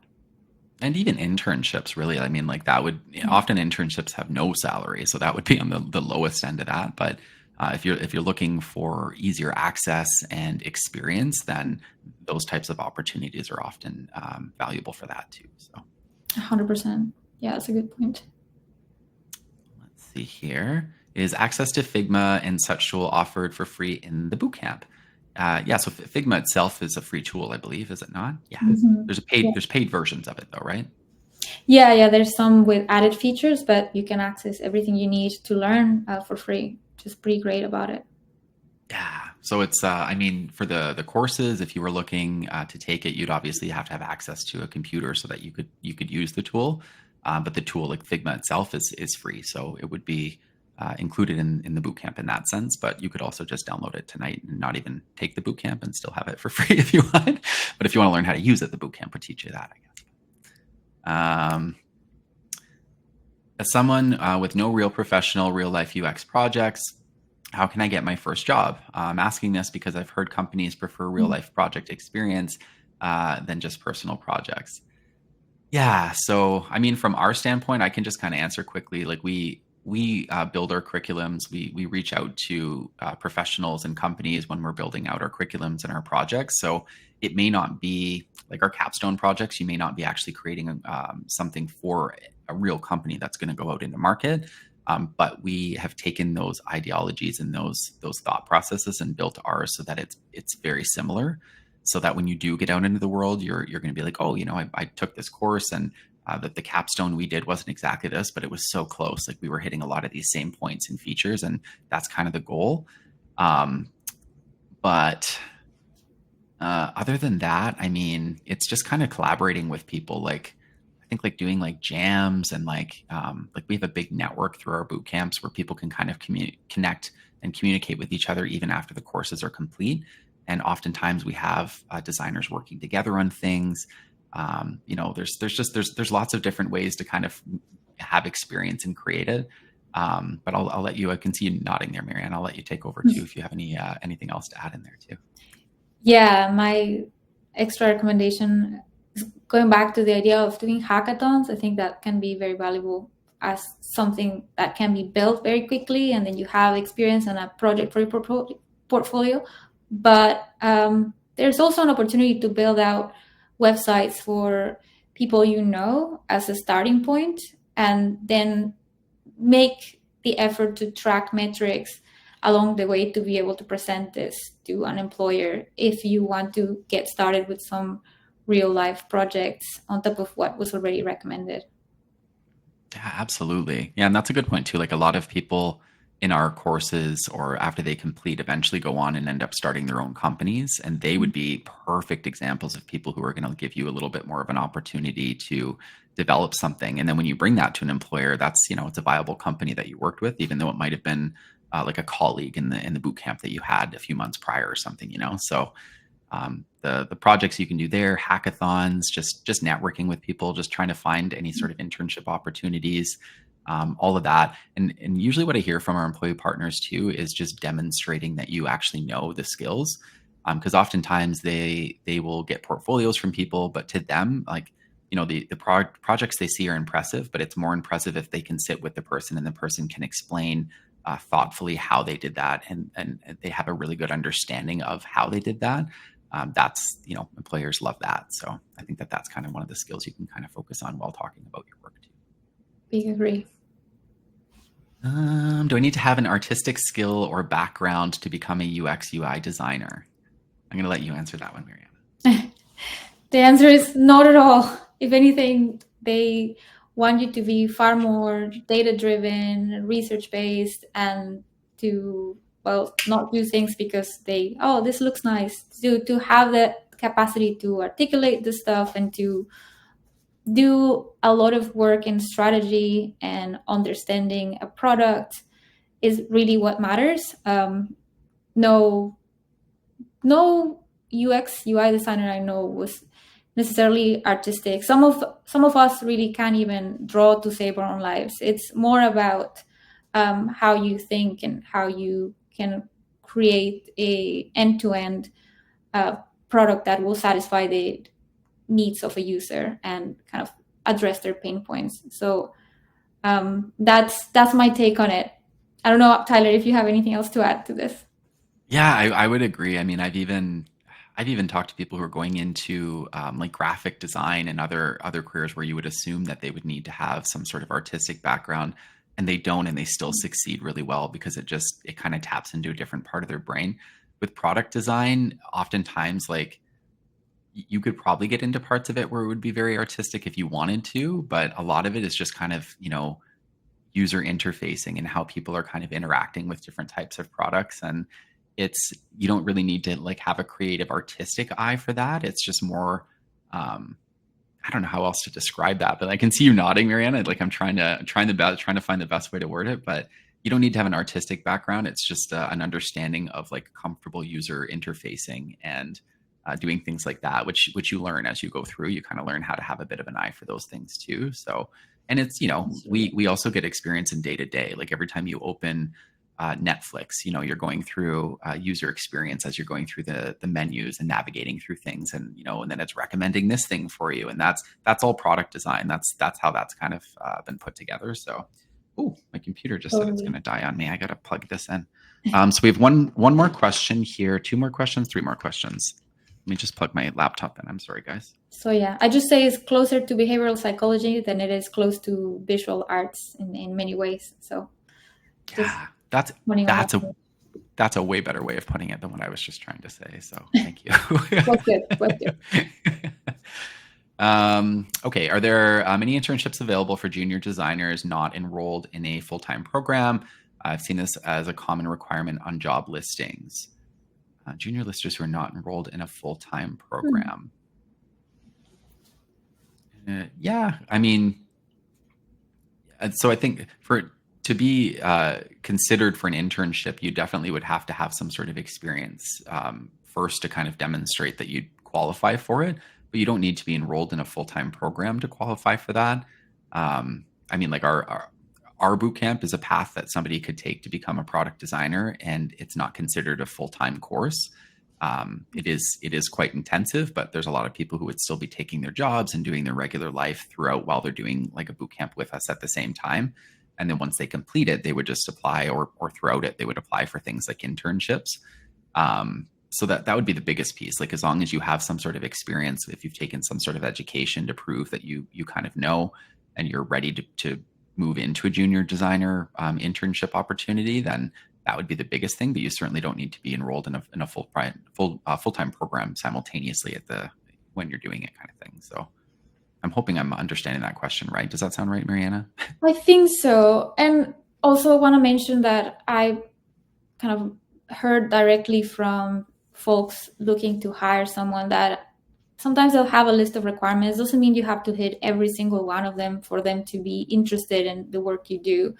And even internships, really. I mean, like that would often internships have no salary, so that would be on the lowest end of that. But if you're looking for easier access and experience, then those types of opportunities are often valuable for that too. So, 100%. Yeah, that's a good point. Let's see here. Is access to Figma and such tool offered for free in the bootcamp? So Figma itself is a free tool, I believe, is it not? Yeah. Mm-hmm. There's paid versions of it though, right? Yeah. There's some with added features, but you can access everything you need to learn for free, which is pretty great about it. Yeah. So it's, for the courses, if you were looking to take it, you'd obviously have to have access to a computer so that you could use the tool. But the tool, like Figma itself, is free, so it would be included in the bootcamp in that sense. But you could also just download it tonight and not even take the bootcamp and still have it for free if you want. But if you want to learn how to use it, the bootcamp would teach you that, I guess. As someone with no real professional real life UX projects, how can I get my first job? I'm asking this because I've heard companies prefer real life project experience than just personal projects. Yeah. So, from our standpoint, I can just kind of answer quickly. Like we build our curriculums. We reach out to professionals and companies when we're building out our curriculums and our projects. So it may not be like our capstone projects. You may not be actually creating something for a real company that's going to go out into market. But we have taken those ideologies and those thought processes and built ours so that it's very similar. So that when you do get out into the world, you're going to be like, oh, I took this course and that the capstone we did wasn't exactly this, but it was so close. Like we were hitting a lot of these same points and features, and that's kind of the goal. But other than that, it's just kind of collaborating with people. Like I think like doing like jams and like we have a big network through our boot camps where people can kind of connect and communicate with each other even after the courses are complete. And oftentimes we have designers working together on things. There's lots of different ways to kind of have experience and create it. But I'll let you. I can see you nodding there, Marianne. I'll let you take over too if you have anything else to add in there too. Yeah, my extra recommendation is going back to the idea of doing hackathons. I think that can be very valuable as something that can be built very quickly, and then you have experience and a project for your portfolio. But there's also an opportunity to build out websites for people as a starting point, and then make the effort to track metrics along the way to be able to present this to an employer if you want to get started with some real life projects on top of what was already recommended. Yeah, absolutely. Yeah, and that's a good point too. Like a lot of people in our courses or after they complete eventually go on and end up starting their own companies, and they would be perfect examples of people who are going to give you a little bit more of an opportunity to develop something. And then when you bring that to an employer, that's, it's a viable company that you worked with, even though it might have been like a colleague in the boot camp that you had a few months prior or something. So the projects you can do there, hackathons, just networking with people, just trying to find any sort of internship opportunities, all of that. And usually what I hear from our employee partners too is just demonstrating that you actually know the skills. Because oftentimes they will get portfolios from people, but to them, like, the projects they see are impressive, but it's more impressive if they can sit with the person and the person can explain thoughtfully how they did that, and they have a really good understanding of how they did that. That's, employers love that. So I think that that's kind of one of the skills you can kind of focus on while talking about your work too. Big agree. Do I need to have an artistic skill or background to become a UX UI designer? I'm going to let you answer that one, Mariana. The answer is not at all. If anything, they want you to be far more data-driven, research-based, and to, not do things because this looks nice. To have the capacity to articulate the stuff and to do a lot of work in strategy and understanding a product is really what matters. No UX UI designer I know was necessarily artistic. Some of us really can't even draw to save our own lives. It's more about how you think and how you can create a end-to-end product that will satisfy the needs of a user and kind of address their pain points. So that's my take on it. I don't know, Tyler, if you have anything else to add to this. Yeah, I would agree. I mean, I've even talked to people who are going into like graphic design and other careers where you would assume that they would need to have some sort of artistic background, and they don't, and they still succeed really well because it kind of taps into a different part of their brain. With product design, oftentimes, like, you could probably get into parts of it where it would be very artistic if you wanted to, but a lot of it is just kind of, user interfacing and how people are kind of interacting with different types of products. And you don't really need to like have a creative artistic eye for that. It's just more, I don't know how else to describe that, but I can see you nodding, Mariana. Like, I'm trying to find the best way to word it, but you don't need to have an artistic background. It's just an understanding of like comfortable user interfacing and doing things like that, which you learn as you go through. You kind of learn how to have a bit of an eye for those things too. So, and it's, we also get experience in day to day. Like every time you open Netflix, you're going through user experience as you're going through the menus and navigating through things, and and then it's recommending this thing for you, and that's all product design. That's how that's kind of been put together. So, oh, my computer just said it's going to die on me. I got to plug this in. So we have one more question here, two more questions, three more questions. Let me just plug my laptop in. I'm sorry, guys. So yeah, I just say it's closer to behavioral psychology than it is close to visual arts in many ways. So yeah, that's a way better way of putting it than what I was just trying to say. So thank you. What's good. Okay. Are there any internships available for junior designers not enrolled in a full-time program? I've seen this as a common requirement on job listings. Junior listers who are not enrolled in a full-time program. Yeah, I mean, so I think to be considered for an internship, you definitely would have to have some sort of experience first to kind of demonstrate that you'd qualify for it. But you don't need to be enrolled in a full-time program to qualify for that. I mean, like our boot camp is a path that somebody could take to become a product designer, and it's not considered a full-time course. It is quite intensive, but there's a lot of people who would still be taking their jobs and doing their regular life throughout while they're doing like a boot camp with us at the same time. And then once they complete it, they would just apply, or throughout it, they would apply for things like internships. So that would be the biggest piece. Like, as long as you have some sort of experience, if you've taken some sort of education to prove that you kind of know and you're ready to move into a junior designer internship opportunity, then that would be the biggest thing. But you certainly don't need to be enrolled in a full-time program simultaneously when you're doing it, kind of thing. So I'm hoping I'm understanding that question right. Does that sound right, Mariana? I think so. And also want to mention that I kind of heard directly from folks looking to hire someone that sometimes they'll have a list of requirements. Doesn't mean you have to hit every single one of them for them to be interested in the work you do.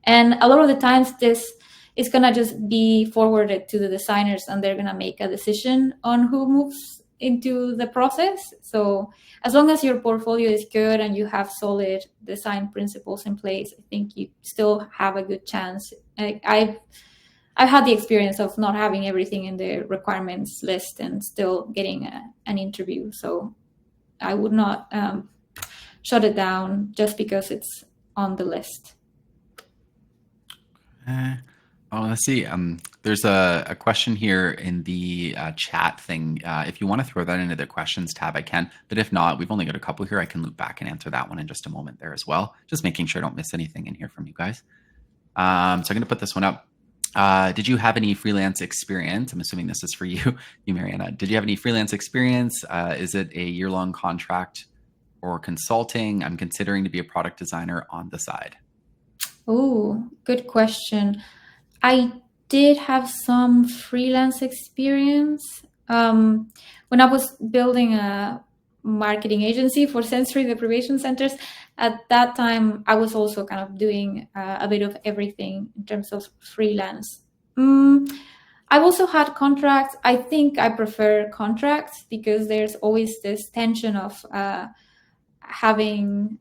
And a lot of the times this is going to just be forwarded to the designers and they're going to make a decision on who moves into the process. So as long as your portfolio is good and you have solid design principles in place, I think you still have a good chance. I've had the experience of not having everything in the requirements list and still getting an interview. So I would not shut it down just because it's on the list. Let's see. There's a question here in the chat thing. If you want to throw that into the questions tab, I can. But if not, we've only got a couple here. I can loop back and answer that one in just a moment there as well. Just making sure I don't miss anything in here from you guys. So I'm going to put this one up. Did you have any freelance experience? I'm assuming this is for you, Mariana. Did you have any freelance experience? Is it a year-long contract or consulting? I'm considering to be a product designer on the side. Oh, good question. I did have some freelance experience. When I was building a marketing agency for sensory deprivation centers, at that time, I was also kind of doing a bit of everything in terms of freelance. I've also had contracts. I think I prefer contracts because there's always this tension of having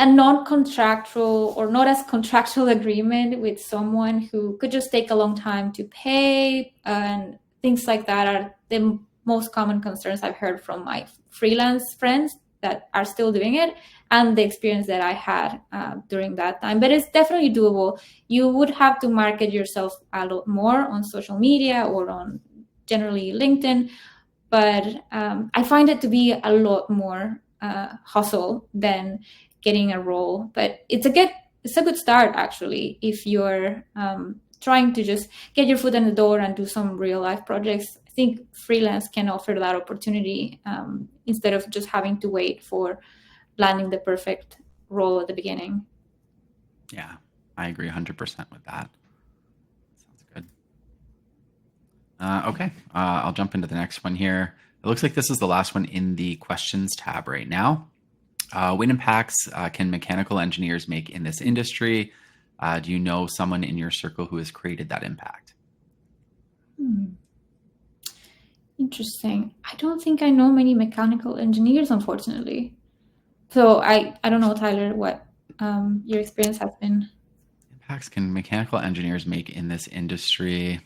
a non-contractual or not as contractual agreement with someone who could just take a long time to pay, and things like that are the most common concerns I've heard from my freelance friends that are still doing it, and the experience that I had during that time. But it's definitely doable. You would have to market yourself a lot more on social media or on generally LinkedIn, but I find it to be a lot more hustle than getting a role. But it's a good start, actually, if you're trying to just get your foot in the door and do some real life projects. I think freelance can offer that opportunity instead of just having to wait for landing the perfect role at the beginning. Yeah, I agree 100% with that. Sounds good. Okay, I'll jump into the next one here. It looks like this is the last one in the questions tab right now. What impacts can mechanical engineers make in this industry? Do you know someone in your circle who has created that impact? Interesting. I don't think I know many mechanical engineers, unfortunately. So I don't know, Tyler, what your experience has been. Impacts can mechanical engineers make in this industry?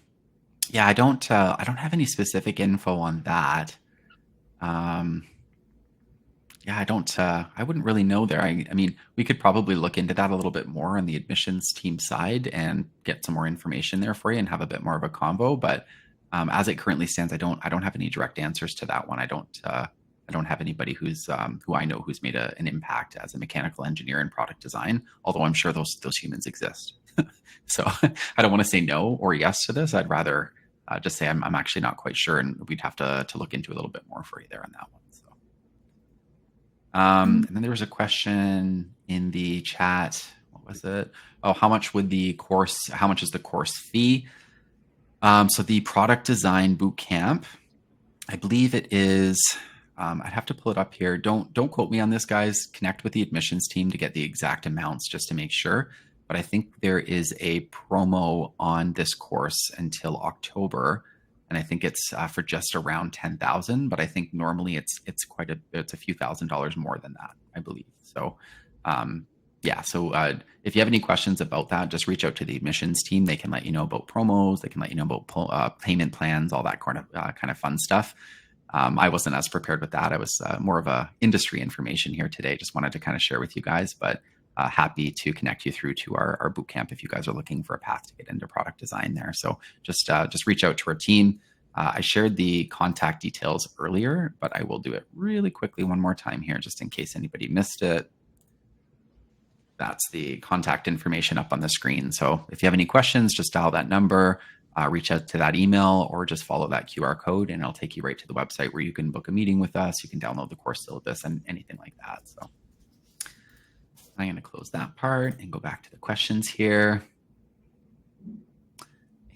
Yeah, I don't have any specific info on that. Yeah, I wouldn't really know there. I mean, we could probably look into that a little bit more on the admissions team side and get some more information there for you and have a bit more of a convo. But as it currently stands, I don't have any direct answers to that one. I don't have anybody who's who I know who's made an impact as a mechanical engineer in product design. Although I'm sure those humans exist. So I don't want to say no or yes to this. I'd rather just say I'm actually not quite sure, and we'd have to look into a little bit more for you there on that one. So. And then there was a question in the chat. What was it? Oh, how much is the course fee? So the product design boot camp, I believe it is, I'd have to pull it up here. Don't quote me on this, guys. Connect with the admissions team to get the exact amounts just to make sure. But I think there is a promo on this course until October. And I think it's for just around 10,000, but I think normally it's a few $1,000s more than that, I believe. So, yeah. So if you have any questions about that, just reach out to the admissions team. They can let you know about promos. They can let you know about payment plans, all that kind of fun stuff. I wasn't as prepared with that. I was more of a industry information here today. Just wanted to kind of share with you guys, but happy to connect you through to our boot camp if you guys are looking for a path to get into product design there. So just reach out to our team. I shared the contact details earlier, but I will do it really quickly one more time here, just in case anybody missed it. That's the contact information up on the screen. So if you have any questions, just dial that number, reach out to that email, or just follow that QR code, and it'll take you right to the website where you can book a meeting with us. You can download the course syllabus and anything like that. So. I'm going to close that part and go back to the questions here.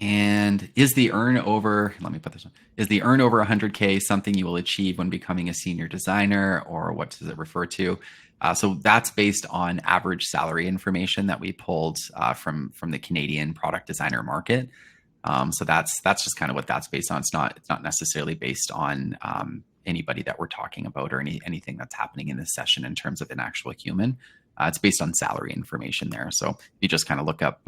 And is the earn over, let me put this one, is the earn over 100K something you will achieve when becoming a senior designer, or what does it refer to? So that's based on average salary information that we pulled from the Canadian product designer market. So that's just kind of what that's based on. It's not necessarily based on anybody that we're talking about or anything that's happening in this session in terms of an actual human. It's based on salary information there. So you just kind of look up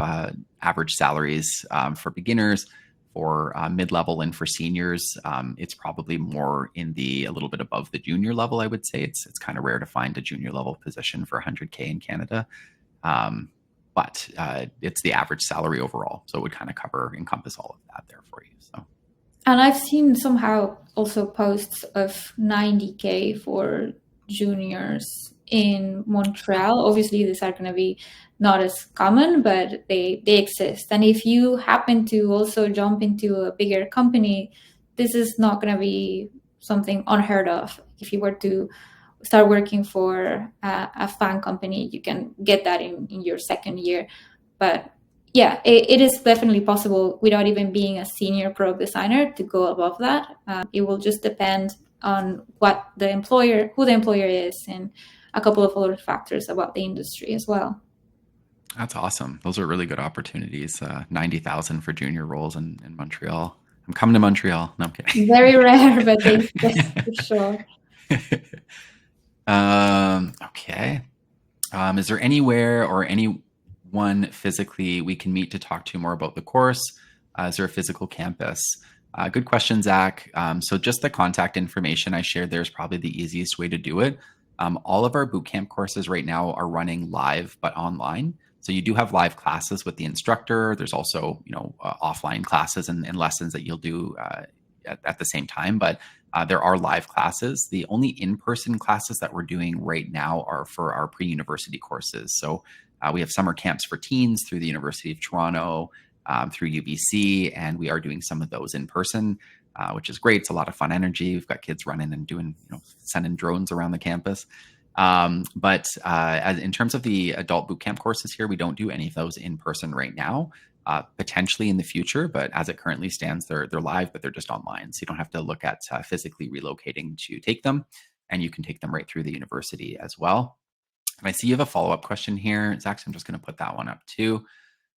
average salaries for beginners, for mid-level, and for seniors. It's probably more in a little bit above the junior level. I would say it's kind of rare to find a junior level position for 100K in Canada. But it's the average salary overall. So it would kind of encompass all of that there for you. So. And I've seen somehow also posts of 90K for juniors in Montreal. Obviously, these are going to be not as common, but they exist. And if you happen to also jump into a bigger company, this is not going to be something unheard of. If you were to start working for a fan company, you can get that in your second year. But yeah, it is definitely possible without even being a senior product designer to go above that. It will just depend on who the employer is, and a couple of other factors about the industry as well. That's awesome. Those are really good opportunities. 90,000 for junior roles in Montreal. I'm coming to Montreal. No, I'm kidding. Very rare, but they exist for sure. Okay. Is there anywhere or anyone physically we can meet to talk to more about the course? Is there a physical campus? Good question, Zach. So just the contact information I shared there is probably the easiest way to do it. All of our bootcamp courses right now are running live, but online. So you do have live classes with the instructor. There's also, offline classes and lessons that you'll do at the same time, but there are live classes. The only in-person classes that we're doing right now are for our pre-university courses. So we have summer camps for teens through the University of Toronto, through UBC, and we are doing some of those in person, which is great. It's a lot of fun energy. We've got kids running and doing, sending drones around the campus. But in terms of the adult bootcamp courses here, we don't do any of those in person right now. Potentially in the future, but as it currently stands, they're live, but they're just online. So you don't have to look at physically relocating to take them, and you can take them right through the university as well. And I see you have a follow-up question here, Zach, so I'm just going to put that one up too.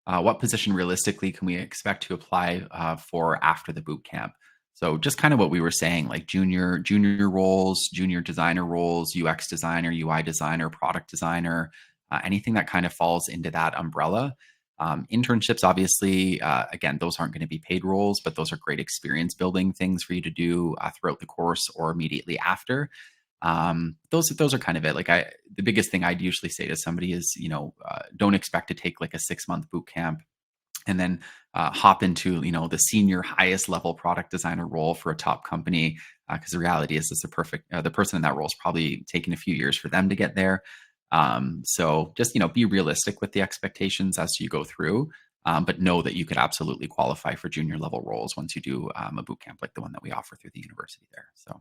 What position realistically can we expect to apply for after the boot camp? So just kind of what we were saying, like junior roles, junior designer roles, UX designer, UI designer, product designer, anything that kind of falls into that umbrella. Internships, obviously, again, those aren't going to be paid roles, but those are great experience building things for you to do throughout the course or immediately after. Those are kind of it. Like the biggest thing I'd usually say to somebody is, don't expect to take like a 6-month boot camp and then hop into, the senior highest level product designer role for a top company. Because the reality is the person in that role is probably taking a few years for them to get there. So just, be realistic with the expectations as you go through, but know that you could absolutely qualify for junior level roles once you do a boot camp like the one that we offer through the university there. So,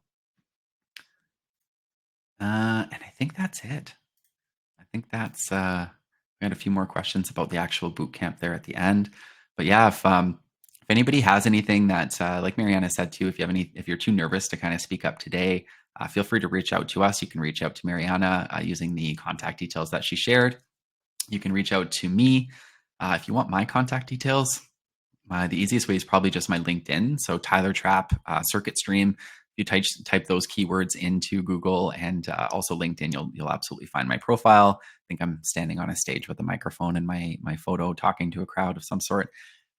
and I think that's it. I think that's, we had a few more questions about the actual boot camp there at the end, but yeah, if anybody has anything that, like Mariana said too, if you're too nervous to kind of speak up today, feel free to reach out to us. You can reach out to Mariana using the contact details that she shared. You can reach out to me if you want my contact details. The easiest way is probably just my LinkedIn. So Tyler Trapp, Circuit Stream. If you type those keywords into Google and also LinkedIn, you'll absolutely find my profile. I think I'm standing on a stage with a microphone and my photo talking to a crowd of some sort.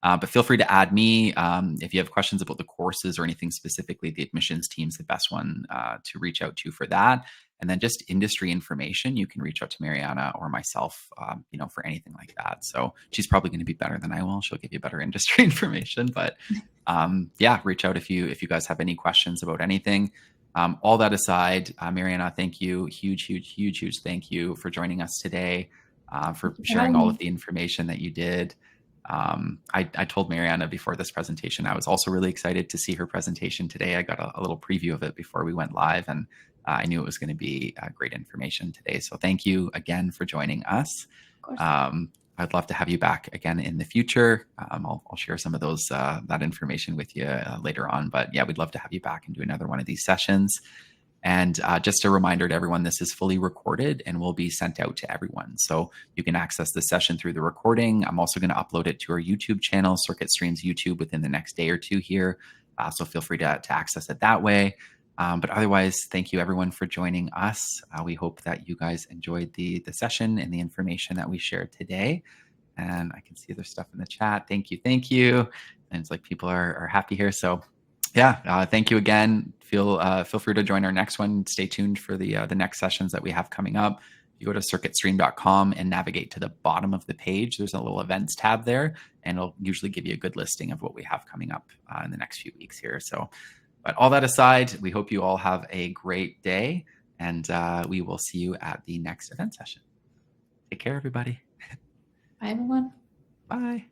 But feel free to add me if you have questions about the courses or anything specifically. The admissions team's the best one to reach out to for that. And then just industry information, you can reach out to Mariana or myself, for anything like that. So she's probably going to be better than I will. She'll give you better industry information. But yeah, reach out if you guys have any questions about anything. All that aside, Mariana, thank you. Huge thank you for joining us today, for sharing all of the information that you did. I told Mariana before this presentation, I was also really excited to see her presentation today. I got a little preview of it before we went live, and I knew it was going to be great information today. So thank you again for joining us. Of course. I'd love to have you back again in the future. I'll share some of those that information with you later on. But yeah, we'd love to have you back and do another one of these sessions. And just a reminder to everyone, this is fully recorded and will be sent out to everyone. So you can access the session through the recording. I'm also going to upload it to our YouTube channel, Circuit Streams YouTube, within the next day or two here. So feel free to access it that way. But otherwise, thank you everyone for joining us. We hope that you guys enjoyed the session and the information that we shared today. And I can see there's stuff in the chat. Thank you. Thank you. And it's like people are happy here. So yeah, thank you again. Feel free to join our next one. Stay tuned for the next sessions that we have coming up. You go to circuitstream.com and navigate to the bottom of the page. There's a little events tab there, and it'll usually give you a good listing of what we have coming up in the next few weeks here. So, but all that aside, we hope you all have a great day, and we will see you at the next event session. Take care, everybody. Bye, everyone. Bye.